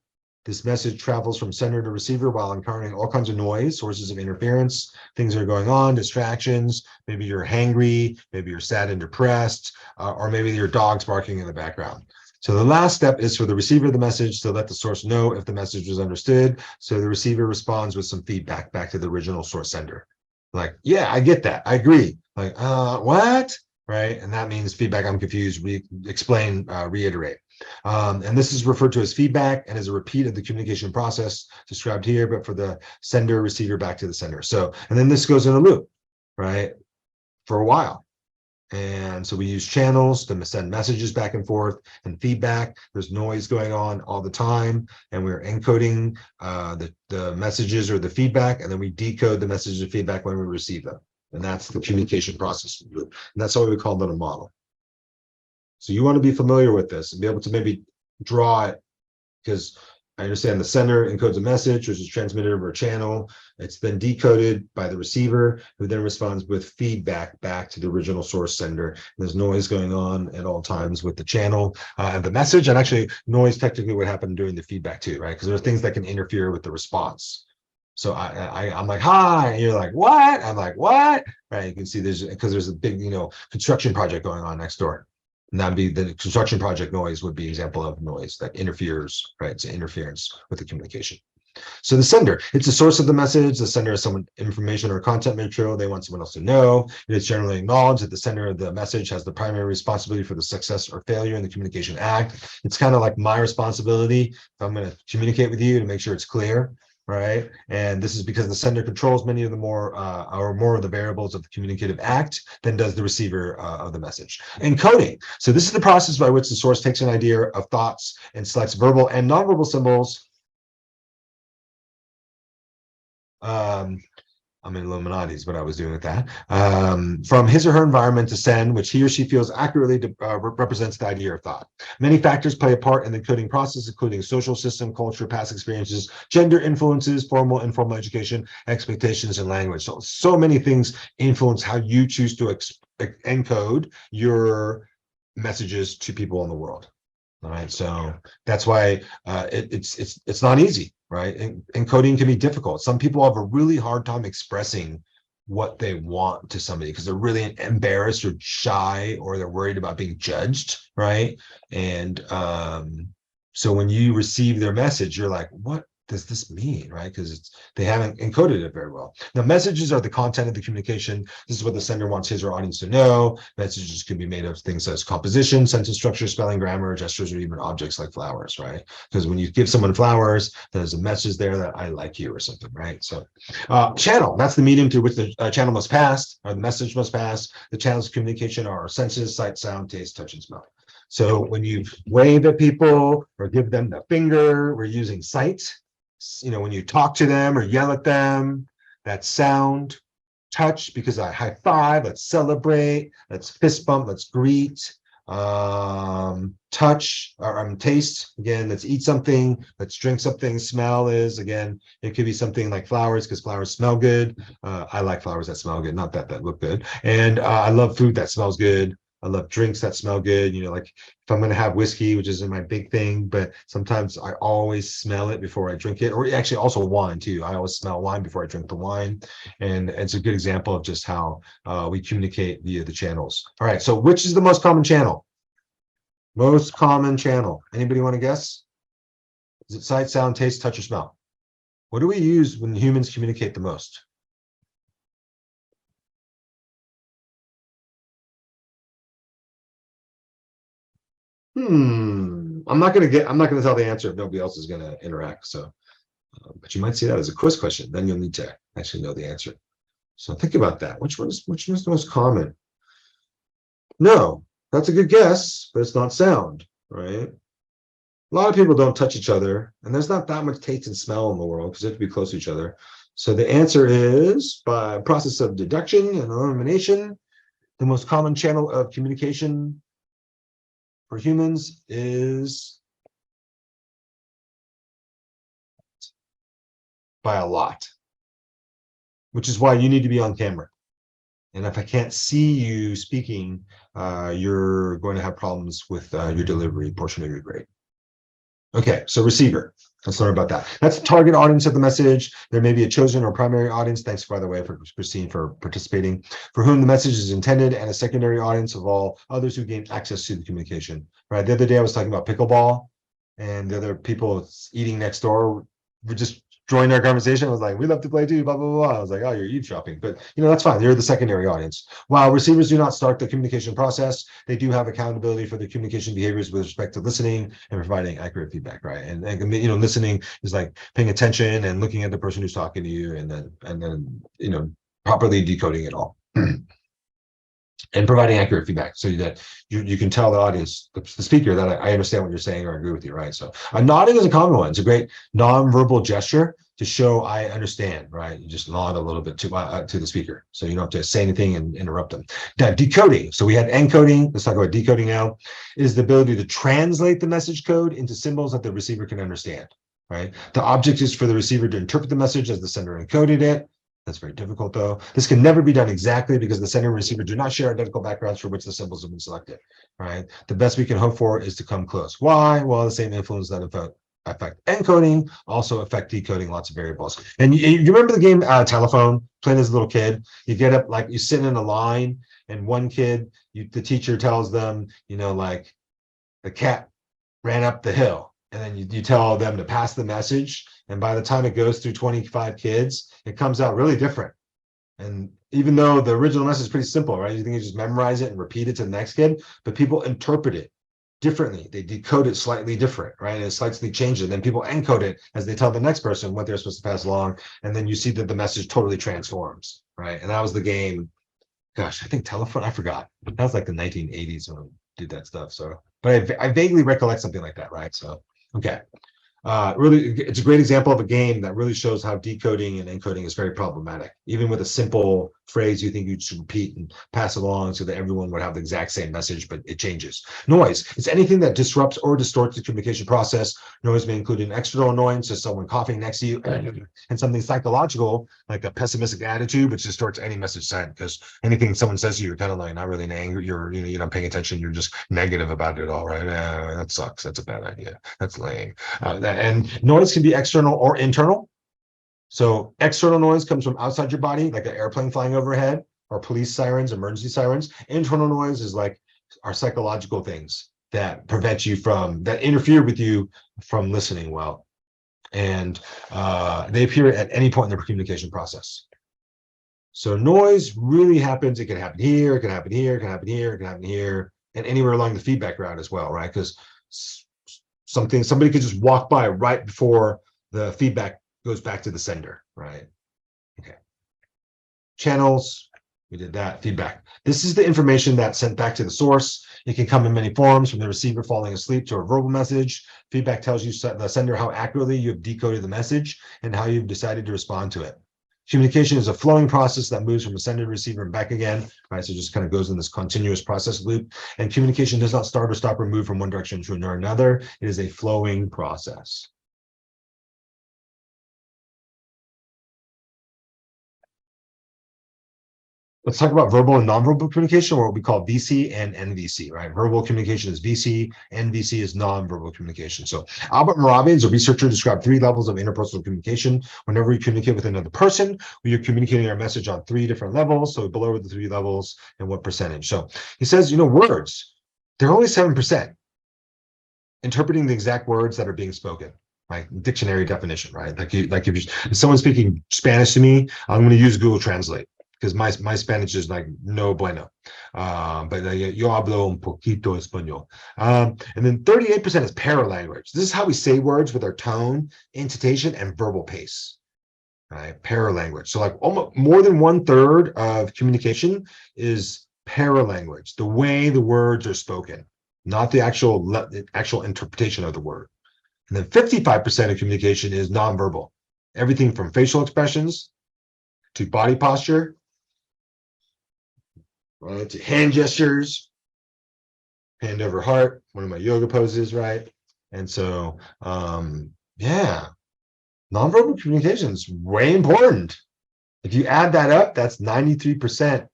This message travels from sender to receiver while encountering all kinds of noise, sources of interference, things that are going on, distractions. Maybe you're hangry, maybe you're sad and depressed, or maybe your dog's barking in the background. So the last step is for the receiver of the message to let the source know if the message was understood. So the receiver responds with some feedback back to the original source sender. Like, yeah, I get that. I agree. Like, what? Right? And that means feedback, I'm confused, explain, reiterate. And this is referred to as feedback and is a repeat of the communication process described here, but for the sender, receiver, back to the sender. So, and then this goes in a loop, right? For a while. And so we use channels to send messages back and forth and feedback. There's noise going on all the time, and we're encoding the messages or the feedback, and then we decode the messages of feedback when we receive them. And that's the communication process. And that's why we call that a model. So you want to be familiar with this and be able to maybe draw it, because I understand the sender encodes a message, which is transmitted over a channel. It's then decoded by the receiver, who then responds with feedback back to the original source sender. There's noise going on at all times with the channel and the message, and actually noise technically would happen during the feedback too, right? Because there's things that can interfere with the response. So I'm like, hi, and you're like, what? I'm like, what? Right? You can see there's a big, construction project going on next door. And that'd be the construction project noise would be an example of noise that interferes, right? It's interference with the communication. So the sender, it's the source of the message. The sender is someone information or content material they want someone else to know. It is generally acknowledged that the sender of the message has the primary responsibility for the success or failure in the communication act. It's kind of like my responsibility if I'm going to communicate with you to make sure it's clear. Right. And this is because the sender controls many of the more of the variables of the communicative act than does the receiver of the message. Encoding. So this is the process by which the source takes an idea of thoughts and selects verbal and nonverbal symbols. I'm in Illuminati is what I was doing with that. From his or her environment to send, which he or she feels accurately represents the idea or thought. Many factors play a part in the coding process, including social system, culture, past experiences, gender influences, formal, informal education, expectations, and language. So many things influence how you choose to encode your messages to people in the world. All right, so that's why it's not easy, right? Encoding can be difficult. Some people have a really hard time expressing what they want to somebody because they're really embarrassed or shy, or they're worried about being judged, right? And so when you receive their message, you're like, what does this mean, right? Because they haven't encoded it very well. Now, messages are the content of the communication. This is what the sender wants his or audience to know. Messages can be made of things such as composition, sentence structure, spelling, grammar, gestures, or even objects like flowers, right? Because when you give someone flowers, there's a message there that I like you or something, right? So channel, that's the medium through which the channel must pass, or the message must pass. The channels of communication are our senses: sight, sound, taste, touch, and smell. So when you wave at people or give them the finger, we're using sight. When you talk to them or yell at them, that's sound. Touch, because I high five, let's celebrate, let's fist bump, let's greet. Touch or taste, again, let's eat something, let's drink something. Smell is, again, it could be something like flowers because flowers smell good. I like flowers that smell good, not that look good. And I love food that smells good. I love drinks that smell good. Like if I'm going to have whiskey, which isn't my big thing, but sometimes I always smell it before I drink it, or actually also wine too. I always smell wine before I drink the wine. And it's a good example of just how we communicate via the channels. All right. So which is the most common channel? Most common channel. Anybody want to guess? Is it sight, sound, taste, touch, or smell? What do we use when humans communicate the most? I'm not going to tell the answer if nobody else is going to interact. So, but you might see that as a quiz question. Then you'll need to actually know the answer. So think about that. Which one's the most common? No, that's a good guess, but it's not sound, right? A lot of people don't touch each other, and there's not that much taste and smell in the world because they have to be close to each other. So the answer is, by process of deduction and elimination, the most common channel of communication for humans is by a lot, which is why you need to be on camera. And if I can't see you speaking, you're going to have problems with your delivery portion of your grade. Okay, so receiver. Let's learn about that. That's the target audience of the message. There may be a chosen or primary audience. Thanks, by the way, for Christine, for participating, for whom the message is intended, and a secondary audience of all others who gain access to the communication. Right. The other day I was talking about pickleball, and the other people eating next door were just joined our conversation. I was like, we love to play too, blah, blah, blah. I was like, oh, you're eavesdropping. But, that's fine. You're the secondary audience. While receivers do not start the communication process, they do have accountability for the communication behaviors with respect to listening and providing accurate feedback, right? And listening is like paying attention and looking at the person who's talking to you, and then properly decoding it all. And providing accurate feedback so that you can tell the audience, the speaker, that I understand what you're saying or agree with you, right? So nodding is a common one. It's a great non-verbal gesture to show I understand, right? You just nod a little bit to the speaker, so you don't have to say anything and interrupt them. Now, decoding. So we had encoding. Let's talk about decoding now. Is the ability to translate the message code into symbols that the receiver can understand, right? The object is for the receiver to interpret the message as the sender encoded it. That's very difficult, though. This can never be done exactly because the sender and receiver do not share identical backgrounds for which the symbols have been selected, right? The best we can hope for is to come close. Why? Well, the same influence that affect encoding also affect decoding lots of variables. And you remember the game Telephone, playing as a little kid? You get up, like you sit in a line, and one kid, the teacher tells them, like the cat ran up the hill. And then you tell them to pass the message. And by the time it goes through 25 kids, it comes out really different. And even though the original message is pretty simple, right? You think you just memorize it and repeat it to the next kid, but people interpret it differently. They decode it slightly different, right? And it slightly changes. And then people encode it as they tell the next person what they're supposed to pass along. And then you see that the message totally transforms, right? And that was the game. Gosh, I think Telephone, I forgot. That was like the 1980s when we did that stuff. So, but I vaguely recollect something like that, right? So, okay. Really, it's a great example of a game that really shows how decoding and encoding is very problematic. Even with a simple phrase you think you should repeat and pass it along so that everyone would have the exact same message, but it changes. Noise. It's anything that disrupts or distorts the communication process. Noise may include an external annoyance, so someone coughing next to you, and something psychological, like a pessimistic attitude, which distorts any message sent, because anything someone says to you, you're kind of like not really in anger, you're not paying attention, you're just negative about it all, right? That sucks. That's a bad idea. That's lame. And noise can be external or internal. So external noise comes from outside your body, like an airplane flying overhead, or police sirens, emergency sirens. Internal noise is like our psychological things that prevent you from, that interfere with you from listening well. And they appear at any point in the communication process. So noise really happens. It can happen here, it can happen here, it can happen here, it can happen here, and anywhere along the feedback route as well, right? Because somebody could just walk by right before the feedback goes back to the sender, right? Okay. Channels, we did that. Feedback. This is the information that's sent back to the source. It can come in many forms, from the receiver falling asleep to a verbal message. Feedback tells you, the sender, how accurately you have decoded the message and how you've decided to respond to it. Communication is a flowing process that moves from the sender to receiver and back again, right? So it just kind of goes in this continuous process loop. And communication does not start or stop or move from one direction to another. It is a flowing process. Let's talk about verbal and nonverbal communication, or what we call VC and NVC, right? Verbal communication is VC, NVC is nonverbal communication. So Albert Mehrabian, a researcher, described 3 levels of interpersonal communication. Whenever we communicate with another person, we are communicating our message on 3 different levels. So below are the 3 levels and what percentage. So he says, words, they're only 7%. Interpreting the exact words that are being spoken. Like dictionary definition, right? Like if someone's speaking Spanish to me, I'm going to use Google Translate, because my Spanish is like no bueno. But yo hablo un poquito español. And then 38% is paralanguage. This is how we say words with our tone, intonation, and verbal pace. Right? Paralanguage. So like almost more than 1/3 of communication is paralanguage, the way the words are spoken, not the actual interpretation of the word. And then 55% of communication is nonverbal. Everything from facial expressions to body posture, right, to hand gestures, hand over heart, one of my yoga poses, right? And so, yeah. Nonverbal communication is way important. If you add that up, that's 93%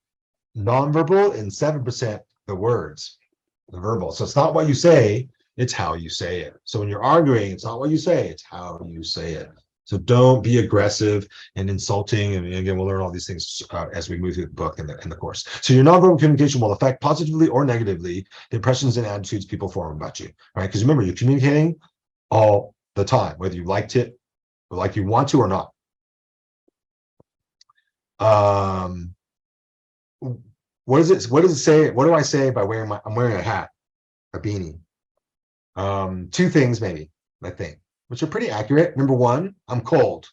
nonverbal and 7% the words, the verbal. So it's not what you say, it's how you say it. So when you're arguing, it's not what you say, it's how you say it. So don't be aggressive and insulting. And again, we'll learn all these things as we move through the book and the course. So your nonverbal communication will affect positively or negatively the impressions and attitudes people form about you, right? Because remember, you're communicating all the time, whether you liked it or like you want to or not. What does it? What does it say? What do I say by wearing I'm wearing a hat, a beanie? Two things maybe, I think, which are pretty accurate. Number one, I'm cold,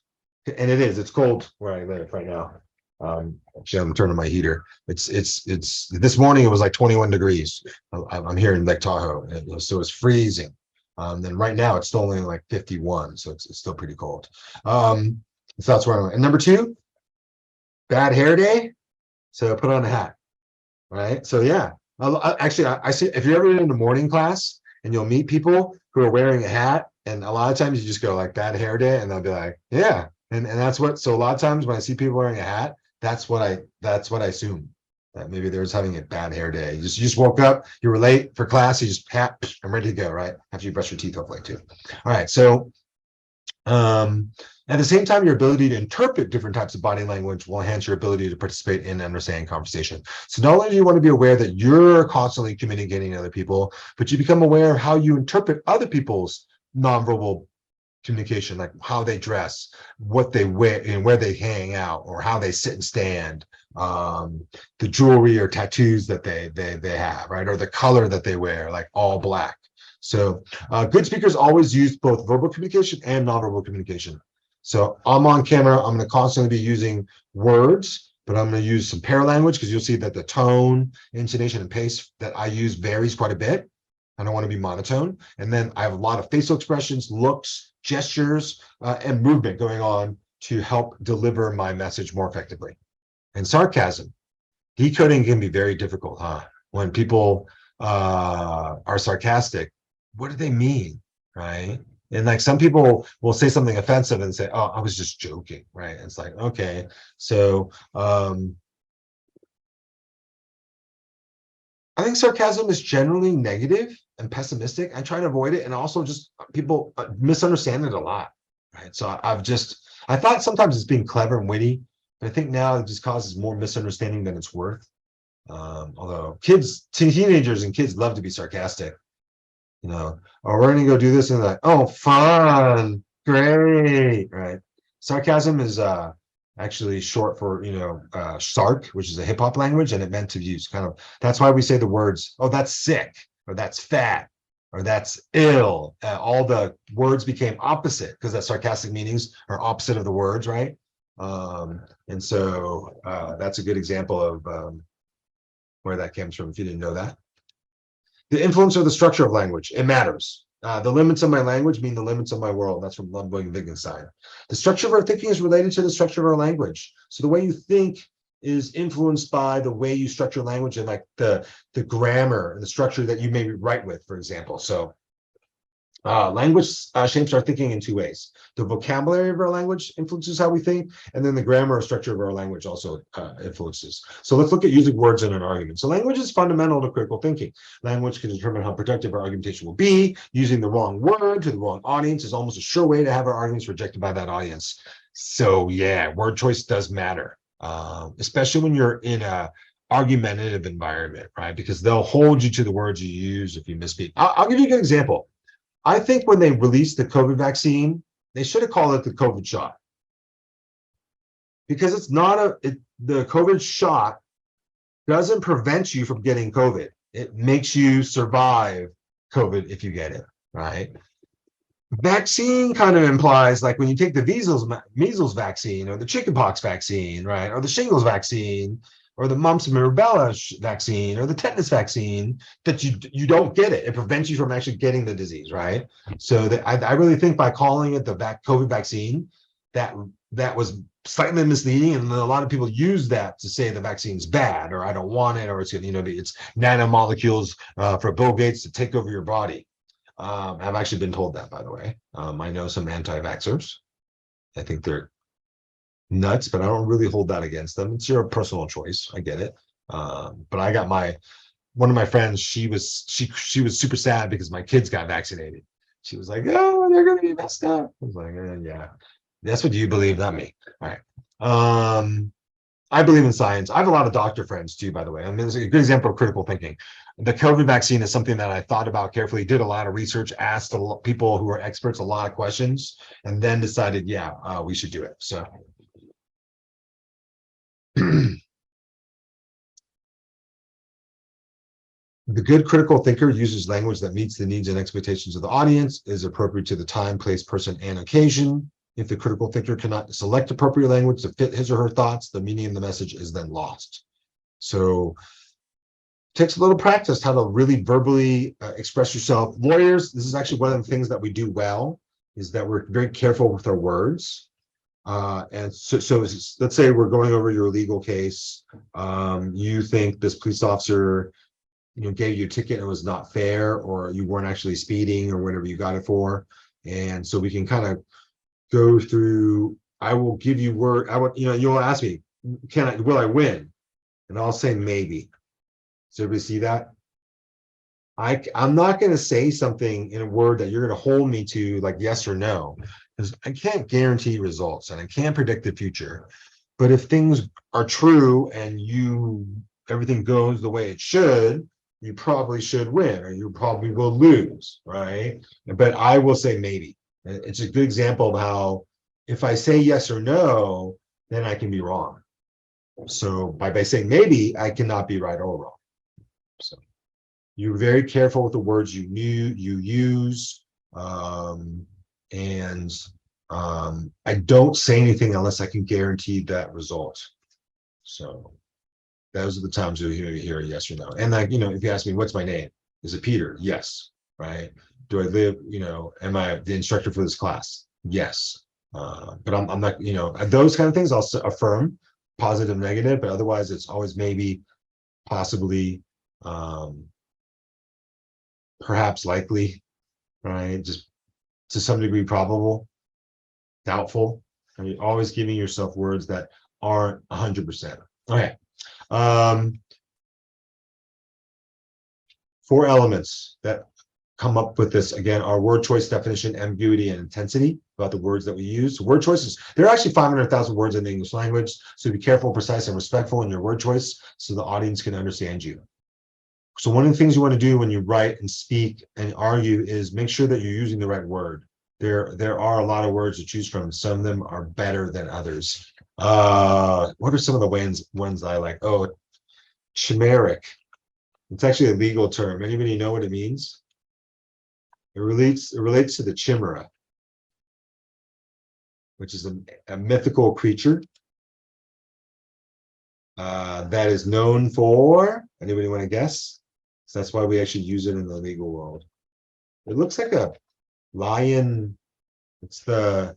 and it's cold where I live right now. Actually, I'm turning my heater. It's this morning it was like 21 degrees. I'm here in Lake Tahoe, so it's freezing. Then right now it's still only like 51, so it's still pretty cold. So that's where I'm at. And number two, bad hair day, so put on a hat, right? So yeah, actually, I see if you're ever in the morning class and you'll meet people who are wearing a hat, and a lot of times you just go like bad hair day, and they'll be like, yeah, and that's what. So a lot of times when I see people wearing a hat, that's what I assume, that maybe they're just having a bad hair day. You just woke up, you were late for class, you just hat, I'm ready to go, right? After you brush your teeth, hopefully too. All right, so at the same time, your ability to interpret different types of body language will enhance your ability to participate in and understand conversation. So not only do you want to be aware that you're constantly communicating to other people, but you become aware of how you interpret other people's nonverbal communication, like how they dress, what they wear, and where they hang out, or how they sit and stand, the jewelry or tattoos that they have, right, or the color that they wear, like all black. So good speakers always use both verbal communication and nonverbal communication. So I'm on camera, I'm going to constantly be using words, but I'm going to use some paralanguage, because you'll see that the tone, intonation, and pace that I use varies quite a bit. I don't want to be monotone. And then I have a lot of facial expressions, looks, gestures, and movement going on to help deliver my message more effectively. And sarcasm, decoding can be very difficult, huh? When people are sarcastic, what do they mean, right? And like some people will say something offensive and say, oh, I was just joking, right? It's like, okay, so I think sarcasm is generally negative and pessimistic. I try to avoid it, and also just people misunderstand it a lot, right? So I thought sometimes it's being clever and witty, but I think now it just causes more misunderstanding than it's worth. Although teenagers and kids love to be sarcastic, oh, we're gonna go do this, and they're like, oh, fun, great, right? Sarcasm is actually short for sark, which is a hip-hop language, and it meant to use kind of, that's why we say the words, oh, that's sick, or that's fat, or that's ill. All the words became opposite because that sarcastic meanings are opposite of the words, right? And so that's a good example of where that comes from, if you didn't know that. The influence of the structure of language, it matters. The limits of my language mean the limits of my world. That's from Ludwig Wittgenstein. The structure of our thinking is related to the structure of our language. So the way you think is influenced by the way you structure language, and like the grammar and the structure that you may write with, for example. So language shapes our thinking in two ways. The vocabulary of our language influences how we think, and then the grammar or structure of our language also influences. So let's look at using words in an argument. So language is fundamental to critical thinking. Language can determine how productive our argumentation will be. Using the wrong word to the wrong audience is almost a sure way to have our arguments rejected by that audience. So yeah, word choice does matter, especially when you're in a argumentative environment, right? Because they'll hold you to the words you use if you misspeak. I'll give you a good example. I think when they released the COVID vaccine, they should have called it the COVID shot, because it's not the COVID shot doesn't prevent you from getting COVID. It makes you survive COVID if you get it, right? Vaccine kind of implies, like when you take the measles vaccine, or the chickenpox vaccine, right, or the shingles vaccine, or the mumps and rubella vaccine, or the tetanus vaccine, that you don't get it. It prevents you from actually getting the disease, right? So I really think by calling it the COVID vaccine, that was slightly misleading, and a lot of people use that to say the vaccine's bad, or I don't want it, or it's it's nanomolecules for Bill Gates to take over your body. I've actually been told that, by the way. I know some anti-vaxxers. I think they're nuts, but I don't really hold that against them. It's your personal choice. I get it. But I got one of my friends, she was super sad because my kids got vaccinated. She was like, "Oh, they're gonna be messed up." I was like, "Yeah, that's what you believe, not me." All right. I believe in science. I have a lot of doctor friends too, by the way. I mean, it's a good example of critical thinking. The COVID vaccine is something that I thought about carefully, did a lot of research, asked people who are experts a lot of questions, and then decided, yeah, we should do it. So the good critical thinker uses language that meets the needs and expectations of the audience, is appropriate to the time, place, person, and occasion. If the critical thinker cannot select appropriate language to fit his or her thoughts, the meaning of the message is then lost. So it takes a little practice how to really verbally express yourself. Lawyers, this is actually one of the things that we do well, is that we're very careful with our words. And so let's say we're going over your legal case. You think this police officer gave you a ticket and it was not fair, or you weren't actually speeding or whatever you got it for. And so we can kind of go through, I will give you word, you'll ask me, will I win? And I'll say maybe. Does everybody see that? I'm not going to say something in a word that you're going to hold me to like yes or no, because I can't guarantee results and I can't predict the future. But if things are true and everything goes the way it should, you probably should win, or you probably will lose, right? But I will say maybe. It's a good example of how if I say yes or no, then I can be wrong. So by saying maybe, I cannot be right or wrong. So you're very careful with the words you use, and I don't say anything unless I can guarantee that result. So those are the times you'll hear a yes or no. And like, if you ask me, what's my name? Is it Peter? Yes. Right. Do I live, am I the instructor for this class? Yes. But I'm not, those kind of things I'll affirm, positive, negative, but otherwise it's always maybe, possibly, perhaps, likely, right? Just to some degree, probable, doubtful. I mean, always giving yourself words that aren't 100%. Okay. 4 elements that come up with this again are word choice, definition, ambiguity, and intensity about the words that we use. So word choices, there are actually 500,000 words in the English language, so be careful, precise, and respectful in your word choice so the audience can understand you. So one of the things you want to do when you write and speak and argue is make sure that you're using the right word. There are a lot of words to choose from. Some of them are better than others. What are some of the ones I like? Oh, chimeric. It's actually a legal term. Anybody know what it means? It relates to the chimera, which is a mythical creature that is known for, anybody want to guess? So that's why we actually use it in the legal world. It looks like a lion. It's the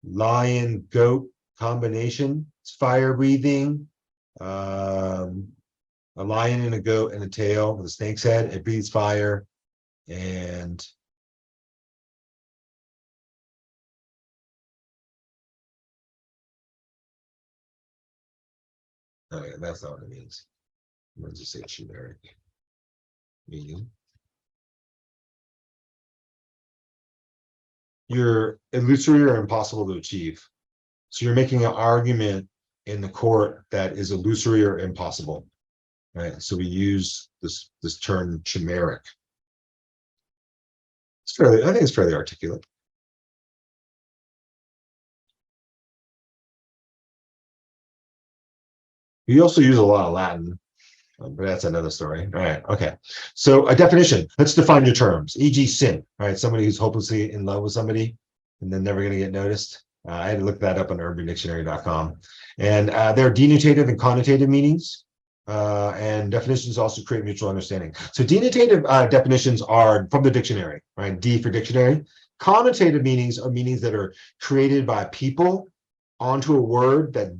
lion goat combination. It's fire breathing. A lion and a goat and a tail with a snake's head. It breathes fire. And oh yeah, that's not what it means. I'm going to just say generic meaning. You're illusory or impossible to achieve. So you're making an argument in the court that is illusory or impossible. Right. So we use this term chimeric. I think it's fairly articulate. We also use a lot of Latin, but that's another story. All right. Okay. So a definition. Let's define your terms. E.g., sin. All right. Somebody who's hopelessly in love with somebody and then never going to get noticed. I had to look that up on UrbanDictionary.com. And there are denotative and connotative meanings. And definitions also create mutual understanding. So denotative definitions are from the dictionary, right? D for dictionary. Connotative meanings are meanings that are created by people onto a word that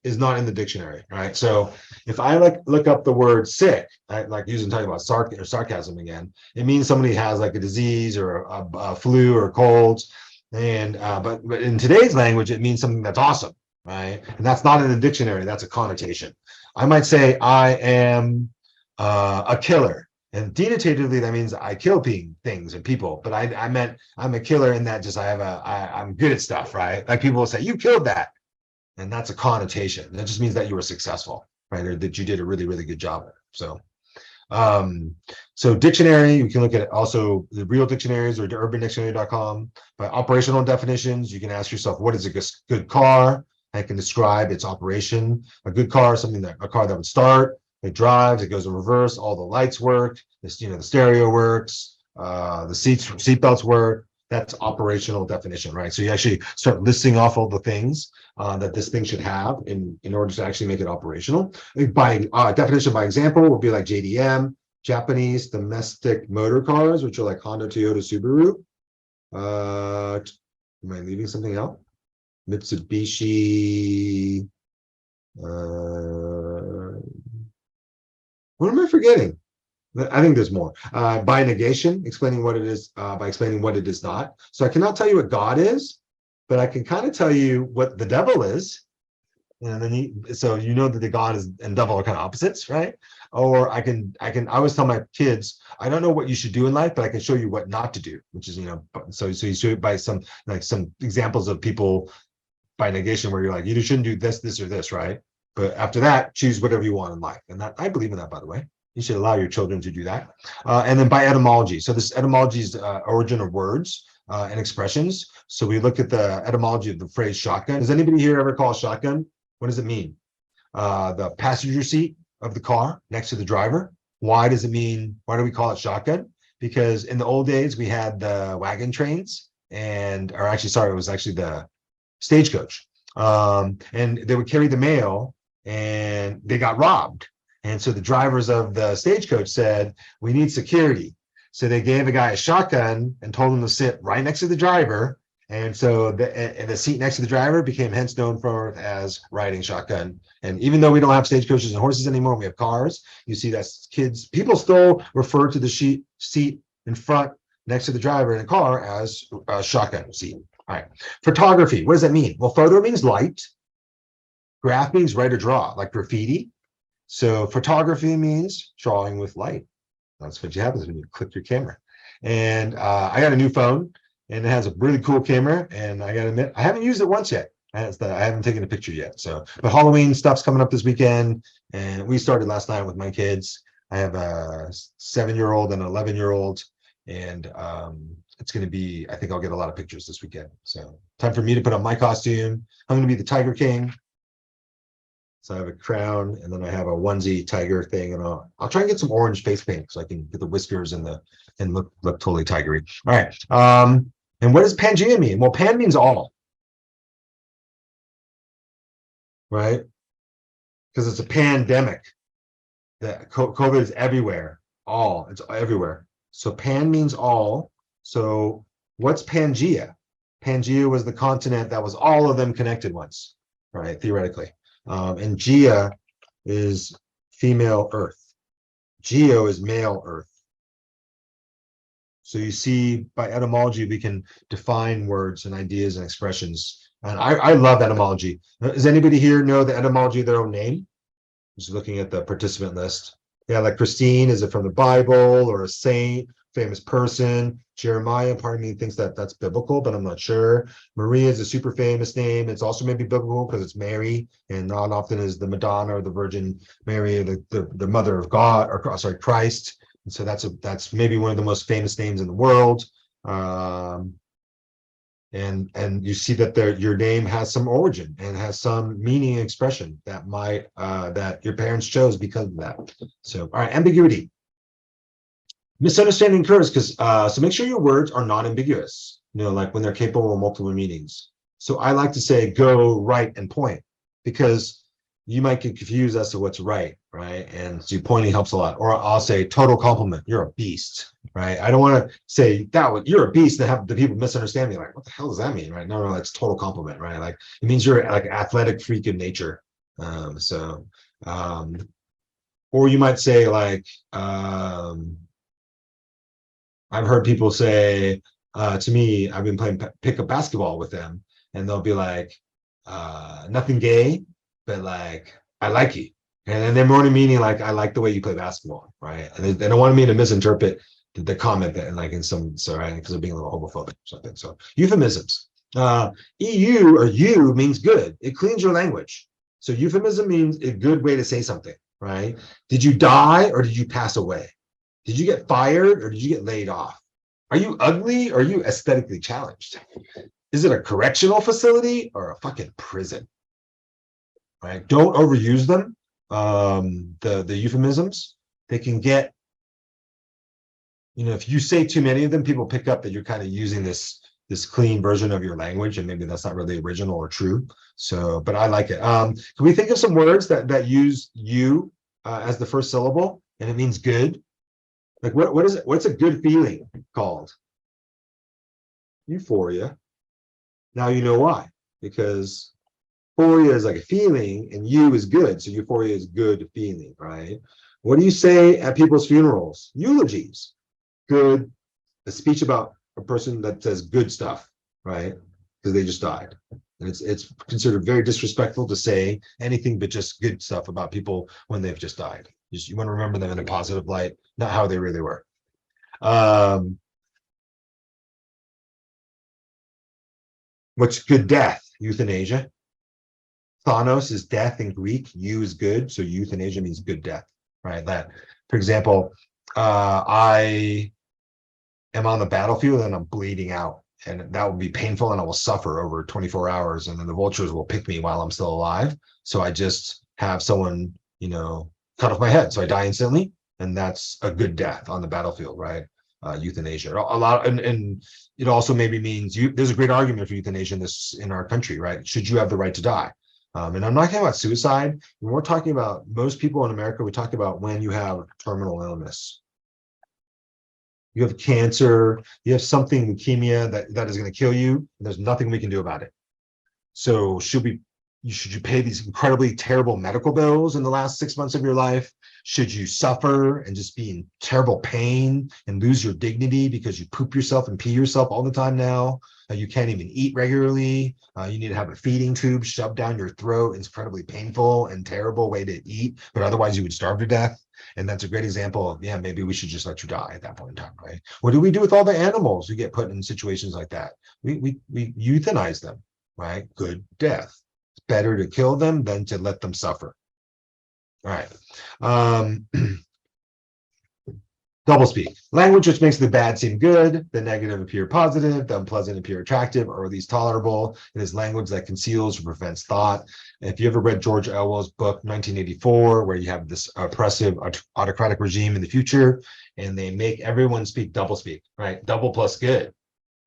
is not in the dictionary, right? So if I look up the word sick, talking about sarcasm again, it means somebody has like a disease or a flu or colds. And but in today's language, it means something that's awesome, right? And that's not in the dictionary. That's a connotation. I might say I am a killer. And denotatively, that means I kill things and people. But I meant I'm a killer in that just I'm good at stuff, right? Like people will say, you killed that. And that's a connotation. That just means that you were successful, right? Or that you did a really, really good job. Um, so dictionary, you can look at it also the real dictionaries or urbandictionary.com. By operational definitions, you can ask yourself, what is a good car? I can describe its operation. A good car is a car that would start, it drives, it goes in reverse, all the lights work, this, the stereo works, the seat belts work. That's operational definition, right? So you actually start listing off all the things that this thing should have in order to actually make it operational. By definition, by example, would be like JDM, Japanese domestic motor cars, which are like Honda, Toyota, Subaru. Am I leaving something out? Mitsubishi. What am I forgetting? I think there's more. By negation, explaining what it is, by explaining what it is not. So I cannot tell you what God is, but I can kind of tell you what the devil is. And then so you know that the God is and devil are kind of opposites, right? Or I always tell my kids, I don't know what you should do in life, but I can show you what not to do, which is, so you show it by some examples of people by negation where you're like, you shouldn't do this, or this, right? But after that, choose whatever you want in life. And that I believe in that, by the way. You should allow your children to do that. And then by etymology. So this etymology is origin of words and expressions. So we look at the etymology of the phrase shotgun. Does anybody here ever call shotgun? What does it mean? The passenger seat of the car next to the driver. Why do we call it shotgun? Because in the old days, we had the wagon trains it was actually the stagecoach. And they would carry the mail and they got robbed. And so the drivers of the stagecoach said, we need security. So they gave a guy a shotgun and told him to sit right next to the driver. And so the seat next to the driver became hence known for as riding shotgun. And even though we don't have stagecoaches and horses anymore, we have cars. You see that people still refer to the seat in front next to the driver in a car as a shotgun seat. All right. Photography. What does that mean? Well, photo means light. Graph means write or draw, like graffiti. So photography means drawing with light. That's what happens when you click your camera. And I got a new phone, and it has a really cool camera. And I got to admit, I haven't used it once yet. I haven't taken a picture yet. So, but Halloween stuff's coming up this weekend, and we started last night with my kids. I have a 7-year-old and an 11-year-old, and it's going to be. I think I'll get a lot of pictures this weekend. So, time for me to put on my costume. I'm going to be the Tiger King. So I have a crown, and then I have a onesie tiger thing, and I'll try and get some orange face paint so I can get the whiskers and look totally tigery. All right. And what does Pangea mean? Well, pan means all, right? Because it's a pandemic. That COVID is everywhere. It's everywhere. So pan means all. So what's Pangea? Pangea was the continent that was all of them connected once, right? Theoretically. And Gea is female Earth. Geo is male Earth. So you see, by etymology, we can define words and ideas and expressions. And I love etymology. Does anybody here know the etymology of their own name? Just looking at the participant list. Yeah, like Christine, is it from the Bible or a saint, famous person? Jeremiah, part of me thinks that that's biblical, but I'm not sure. Maria is a super famous name. It's also maybe biblical because it's Mary, and not often is the Madonna or the Virgin Mary, the mother of God, or sorry, Christ. And so that's maybe one of the most famous names in the world. And you see that your name has some origin and has some meaning and expression that that your parents chose because of that. So, all right, ambiguity. Misunderstanding occurs because so make sure your words are non-ambiguous, like when they're capable of multiple meanings. So I like to say go, right, and point, because you might get confused as to what's right? And so pointing helps a lot. Or I'll say total compliment, you're a beast, right? I don't want to say you're a beast and have the people misunderstand me, like, what the hell does that mean, right? No, it's total compliment, right? Like it means you're like an athletic freak of nature. Or you might say like, I've heard people say, To me, I've been playing pickup basketball with them, and they'll be like, nothing gay, but like, I like you. And then they're more meaning like, I like the way you play basketball, right? And they don't want me to misinterpret the comment that, and like in some, sorry, because of being a little homophobic or something. So euphemisms. EU or you means good. It cleans your language. So euphemism means a good way to say something, right? Did you die or did you pass away? Did you get fired or did you get laid off? Are you ugly or are you aesthetically challenged? Is it a correctional facility or a fucking prison? Right? Don't overuse them. The euphemisms, they can get, if you say too many of them, people pick up that you're kind of using this clean version of your language, and maybe that's not really original or true. So, but I like it. Can we think of some words that use you as the first syllable and it means good? Like what is it? What's a good feeling called? Euphoria. Now you know why, because euphoria is like a feeling and you is good. So euphoria is good feeling, right? What do you say at people's funerals? Eulogies. Good. A speech about a person that says good stuff, right? Because they just died. And it's considered very disrespectful to say anything but just good stuff about people when they've just died. You want to remember them in a positive light, not how they really were. What's good death? Euthanasia. Thanos is death in Greek. You is good. So euthanasia means good death, right? That, for example, I am on the battlefield and I'm bleeding out, and that will be painful and I will suffer over 24 hours. And then the vultures will pick me while I'm still alive. So I just have someone, cut off my head. So I die instantly. And that's a good death on the battlefield, right? Euthanasia. A lot, and it also maybe means there's a great argument for euthanasia in our country, right? Should you have the right to die? And I'm not talking about suicide. When we're talking about most people in America, we talk about when you have terminal illness. You have cancer, you have something, leukemia, that is going to kill you, and there's nothing we can do about it. So should you pay these incredibly terrible medical bills in the last 6 months of your life? Should you suffer and just be in terrible pain and lose your dignity because you poop yourself and pee yourself all the time now? You can't even eat regularly. You need to have a feeding tube shoved down your throat. It's incredibly painful and terrible way to eat, but otherwise you would starve to death. And that's a great example of, maybe we should just let you die at that point in time, right? What do we do with all the animals who get put in situations like that? We euthanize them, right? Good death. It's better to kill them than to let them suffer. All right. Doublespeak. Language which makes the bad seem good, the negative appear positive, the unpleasant appear attractive, or at least tolerable. It is language that conceals or prevents thought. If you ever read George Orwell's book, 1984, where you have this oppressive autocratic regime in the future, and they make everyone speak doublespeak, right? Double plus good.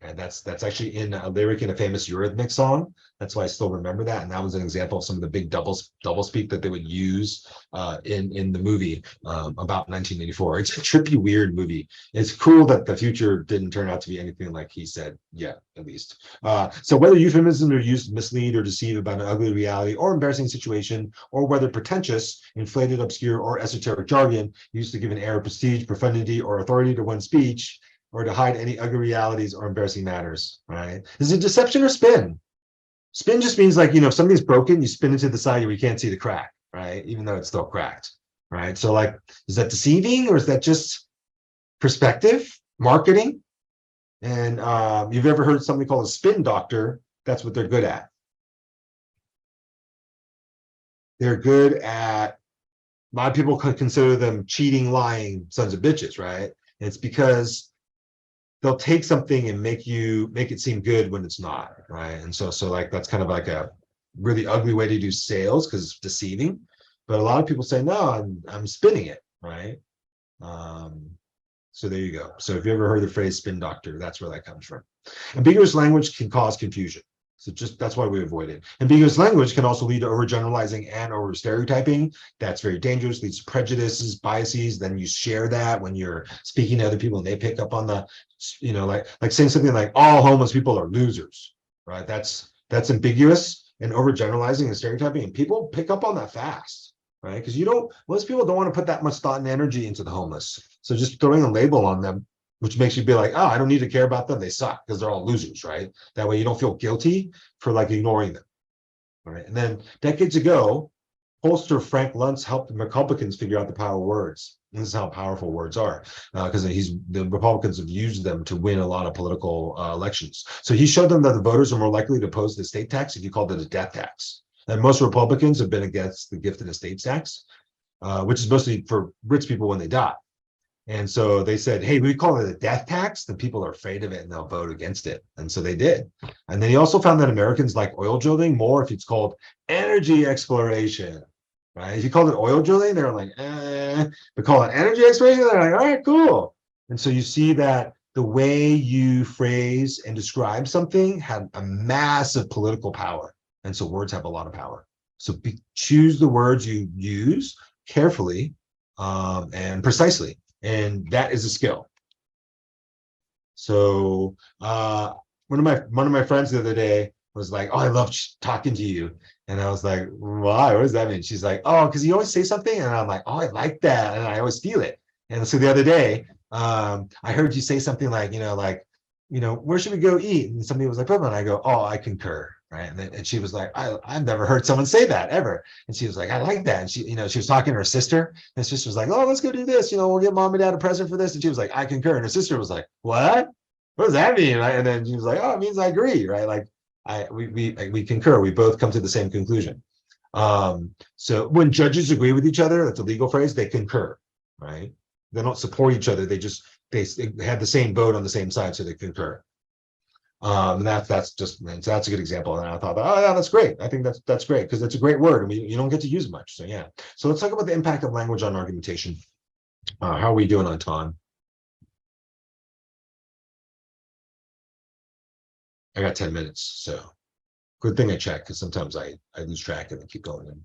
And that's actually in a lyric in a famous Eurythmics song. That's why I still remember that. And that was an example of some of the big doublespeak that they would use in the movie about 1984. It's a trippy, weird movie. It's cool that the future didn't turn out to be anything like he said yet, at least. So whether euphemisms are used to mislead or deceive about an ugly reality or embarrassing situation, or whether pretentious, inflated, obscure, or esoteric jargon used to give an air of prestige, profundity, or authority to one's speech, or to hide any ugly realities or embarrassing matters, right? Is it deception or spin? Spin just means like, if something's broken, you spin it to the side where you can't see the crack, right? Even though it's still cracked, right? So like, is that deceiving or is that just perspective, marketing? And you've ever heard something called a spin doctor? That's what they're good at. They're good at, a lot of people could consider them cheating, lying sons of bitches, right? And it's because they'll take something and make it seem good when it's not, right? And so like that's kind of like a really ugly way to do sales because it's deceiving. But a lot of people say, no, I'm spinning it, right? So there you go. So if you ever heard the phrase spin doctor, that's where that comes from. Ambiguous language can cause confusion. So that's why we avoid it. Ambiguous language can also lead to overgeneralizing and over stereotyping. That's very dangerous, leads to prejudices, biases. Then you share that when you're speaking to other people and they pick up on the, like saying something like all homeless people are losers, right? That's ambiguous and overgeneralizing and stereotyping, and people pick up on that fast, right? Because most people don't want to put that much thought and energy into the homeless. So just throwing a label on them which makes you be like, oh, I don't need to care about them. They suck because they're all losers, right? That way you don't feel guilty for like ignoring them. All right. And then decades ago, pollster Frank Luntz helped the Republicans figure out the power of words. This is how powerful words are, because the Republicans have used them to win a lot of political elections. So he showed them that the voters are more likely to oppose the estate tax if you called it a death tax. And most Republicans have been against the gifted estate tax, which is mostly for rich people when they die. And so they said, hey, we call it a death tax, then people are afraid of it and they'll vote against it. And so they did. And then he also found that Americans like oil drilling more if it's called energy exploration, right? If you called it oil drilling, they're like, we call it energy exploration. They're like, all right, cool. And so you see that the way you phrase and describe something had a massive political power. And so words have a lot of power. So choose the words you use carefully and precisely. And that is a skill. So one of my friends the other day was like, oh, I love talking to you. And I was like, why? What does that mean? She's like, oh, because you always say something. And I'm like, oh, I like that. And I always feel it. And so the other day, I heard you say something like, where should we go eat? And somebody was like, and I go, oh, I concur. Right. And she was like, I've never heard someone say that ever. And she was like, I like that. And she, she was talking to her sister. And her sister was like, oh, let's go do this. We'll get mom and dad a present for this. And she was like, I concur. And her sister was like, what? What does that mean? Right? And then she was like, oh, it means I agree. Right. Like we concur. We both come to the same conclusion. So when judges agree with each other, that's a legal phrase, they concur. Right. They don't support each other. They have the same vote on the same side. So they concur. And that's a good example. And I thought, oh yeah, that's great. I think that's great because it's a great word and you don't get to use it much. So yeah. So let's talk about the impact of language on argumentation. How are we doing on time? I got 10 minutes. So good thing I checked because sometimes I lose track and then keep going.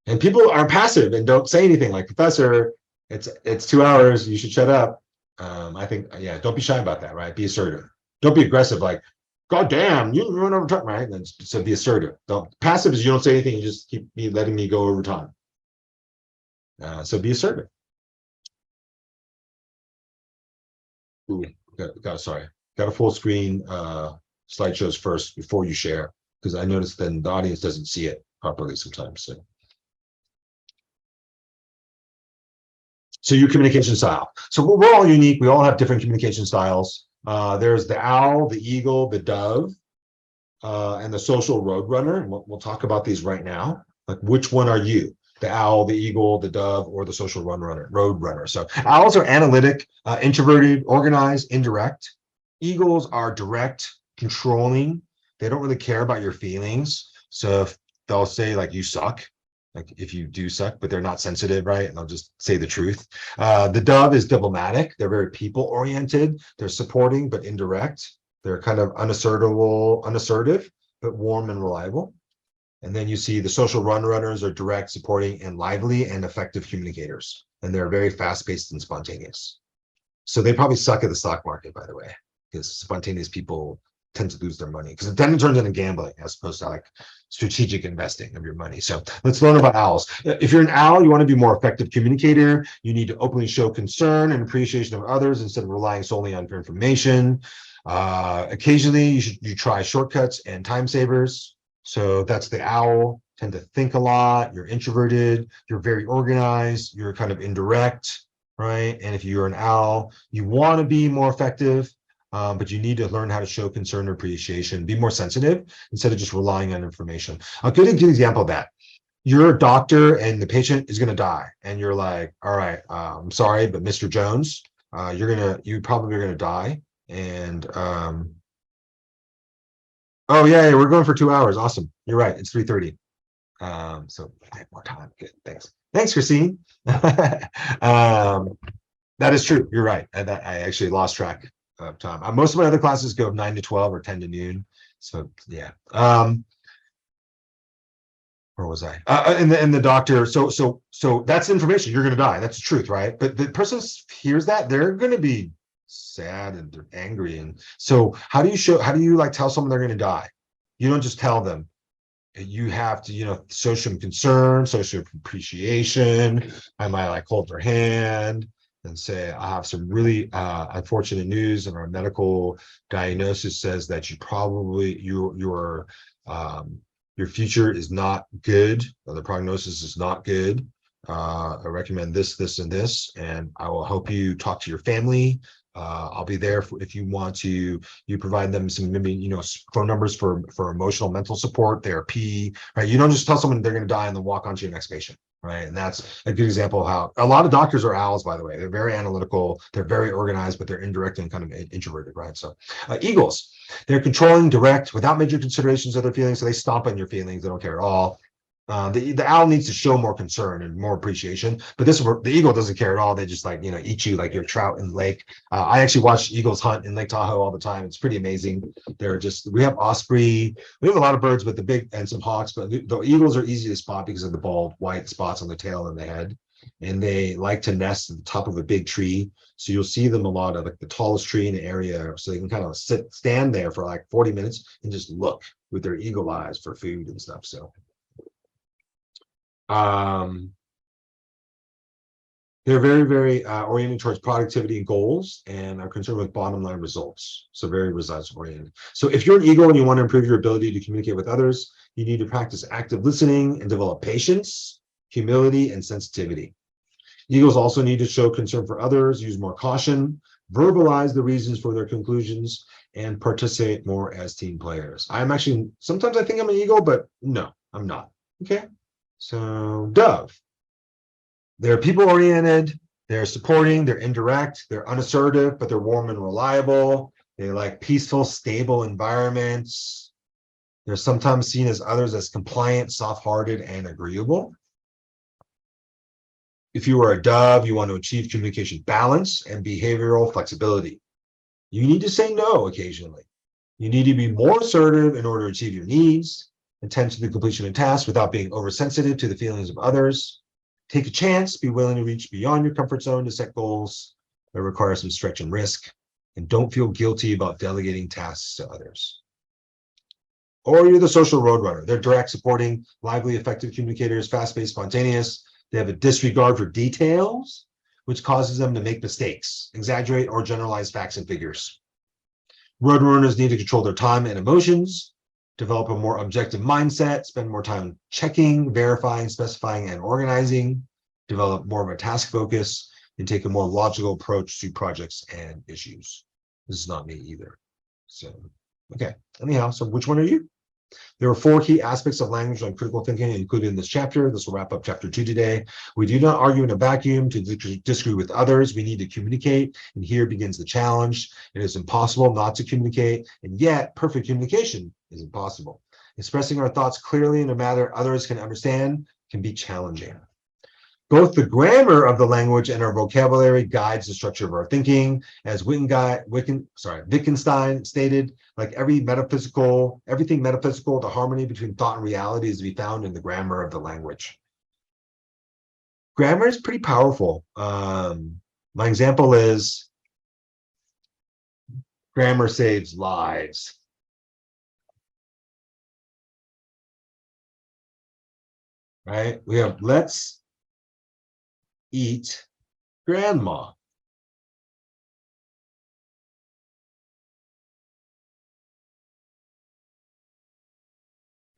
And people are passive and don't say anything like, professor, it's 2 hours. You should shut up. I think, yeah, don't be shy about that, right? Be assertive. Don't be aggressive, like, God damn, you went over time, right? And so be assertive. Passive is you don't say anything, you just keep letting me go over time. So be assertive. Ooh, sorry. Got a full screen slideshows first before you share, because I noticed then the audience doesn't see it properly sometimes. So your communication style. So we're all unique. We all have different communication styles. There's the owl, the eagle, the dove, and the social roadrunner. And we'll talk about these right now. Like, which one are you? The owl, the eagle, the dove, or the social roadrunner. So owls are analytic, introverted, organized, indirect. Eagles are direct, controlling. They don't really care about your feelings. So if they'll say like, you suck, like if you do suck, but they're not sensitive, right? And they'll just say the truth. The dove is diplomatic. They're very people oriented. They're supporting, but indirect. They're kind of unassertive, but warm and reliable. And then you see the social runners are direct, supporting, and lively and effective communicators. And they're very fast-paced and spontaneous. So they probably suck at the stock market, by the way, because spontaneous people tend to lose their money because it then turns into gambling as opposed to like strategic investing of your money. So let's learn about owls. If you're an owl, you want to be more effective communicator. You need to openly show concern and appreciation of others instead of relying solely on information. Occasionally, you try shortcuts and time savers. So that's the owl. Tend to think a lot. You're introverted. You're very organized. You're kind of indirect, right? And if you're an owl, you want to be more effective. But you need to learn how to show concern or appreciation, be more sensitive instead of just relying on information. I'll give you an example of that. You're a doctor and the patient is going to die. And you're like, all right, I'm sorry, but Mr. Jones, you probably are going to die. And, oh yeah, we're going for 2 hours. Awesome. You're right. It's 3:30. So I have more time. Good. Thanks. Thanks, Christine. That is true. You're right. I actually lost track of time. Most of my other classes go 9 to 12 or 10 to noon. So yeah. Where was I? And the doctor. So that's information. You're going to die. That's the truth, right? But the person hears that, they're going to be sad and they're angry. And so how do you like tell someone they're going to die? You don't just tell them. You have to, show some concern, show some appreciation. I might like hold their hand. and say, I have some really unfortunate news, and our medical diagnosis says that you probably your future is not good, or the prognosis is not good. I recommend this, this, and this, and I will help you talk to your family. I'll be there if you want to. You provide them some, maybe, phone numbers for emotional, mental support, therapy, right? You don't just tell someone they're going to die and then walk on to your next patient, right? And that's a good example of how a lot of doctors are owls, by the way. They're very analytical, they're very organized, but they're indirect and kind of introverted, right? So eagles, they're controlling, direct, without major considerations of their feelings. So they stomp on your feelings, they don't care at all. The owl needs to show more concern and more appreciation, but the eagle doesn't care at all. They just, like, eat you like your trout in the lake. I actually watch eagles hunt in Lake Tahoe all the time. It's pretty amazing. We have osprey, we have a lot of birds, but and some hawks, but the eagles are easy to spot because of the bald white spots on the tail and the head. And they like to nest at the top of a big tree. So you'll see them a lot of, like, the tallest tree in the area. So they can kind of stand there for like 40 minutes and just look with their eagle eyes for food and stuff. So they're very, very oriented towards productivity and goals, and are concerned with bottom line results. So very results oriented. So if you're an eagle and you want to improve your ability to communicate with others, you need to practice active listening and develop patience, humility, and sensitivity. Eagles also need to show concern for others, use more caution, verbalize the reasons for their conclusions, and participate more as team players. Sometimes I think I'm an eagle, but no, I'm not. Okay. So dove, they're people-oriented, they're supporting, they're indirect, they're unassertive, but they're warm and reliable. They like peaceful, stable environments. They're sometimes seen as others as compliant, soft-hearted, and agreeable. If you are a dove, you want to achieve communication balance and behavioral flexibility. You need to say no occasionally. You need to be more assertive in order to achieve your needs, attend to the completion of tasks without being oversensitive to the feelings of others. Take a chance, be willing to reach beyond your comfort zone to set goals that require some stretch and risk, and don't feel guilty about delegating tasks to others. Or you're the social roadrunner. They're direct, supporting, lively, effective communicators, fast-paced, spontaneous. They have a disregard for details, which causes them to make mistakes, exaggerate, or generalize facts and figures. Roadrunners need to control their time and emotions, develop a more objective mindset, spend more time checking, verifying, specifying, and organizing, develop more of a task focus, and take a more logical approach to projects and issues. This is not me either. So, okay. Anyhow, so which one are you? There are 4 key aspects of language on critical thinking included in this chapter. This will wrap up chapter 2 today. We do not argue in a vacuum to disagree with others. We need to communicate, and here begins the challenge. It is impossible not to communicate, and yet perfect communication is impossible. Expressing our thoughts clearly in a manner others can understand can be challenging. Both the grammar of the language and our vocabulary guides the structure of our thinking. As Wittgenstein stated, like everything metaphysical, the harmony between thought and reality is to be found in the grammar of the language. Grammar is pretty powerful. My example is grammar saves lives. Right? We have let's eat grandma.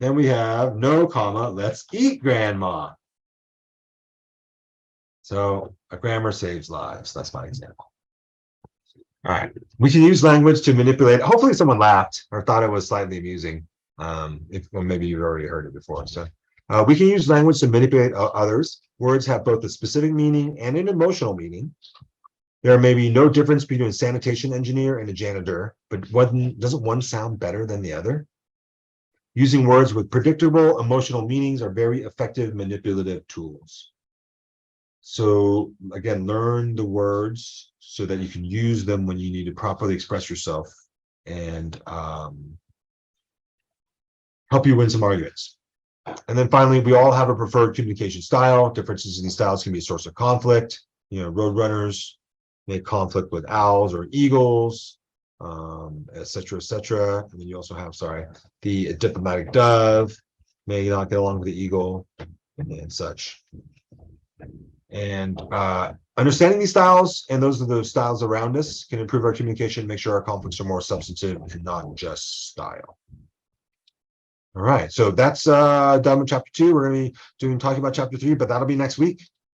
Then we have no comma, let's eat grandma. So a grammar saves lives. That's my example. All right. We can use language to manipulate. Hopefully someone laughed or thought it was slightly amusing. Well, maybe you've already heard it before. So we can use language to manipulate others. Words have both a specific meaning and an emotional meaning. There may be no difference between a sanitation engineer and a janitor, but doesn't one sound better than the other? Using words with predictable emotional meanings are very effective manipulative tools. So again, learn the words so that you can use them when you need to properly express yourself and help you win some arguments. And then finally, we all have a preferred communication style. Differences in these styles can be a source of conflict. Roadrunners may conflict with owls or eagles, et cetera, et cetera. And then you also have, the diplomatic dove may not get along with the eagle and such. And Understanding these styles, and those are the styles around us, can improve our communication, make sure our conflicts are more substantive and not just style. All right, so that's done with chapter 2. We're going to be talking about chapter 3, but that'll be next week.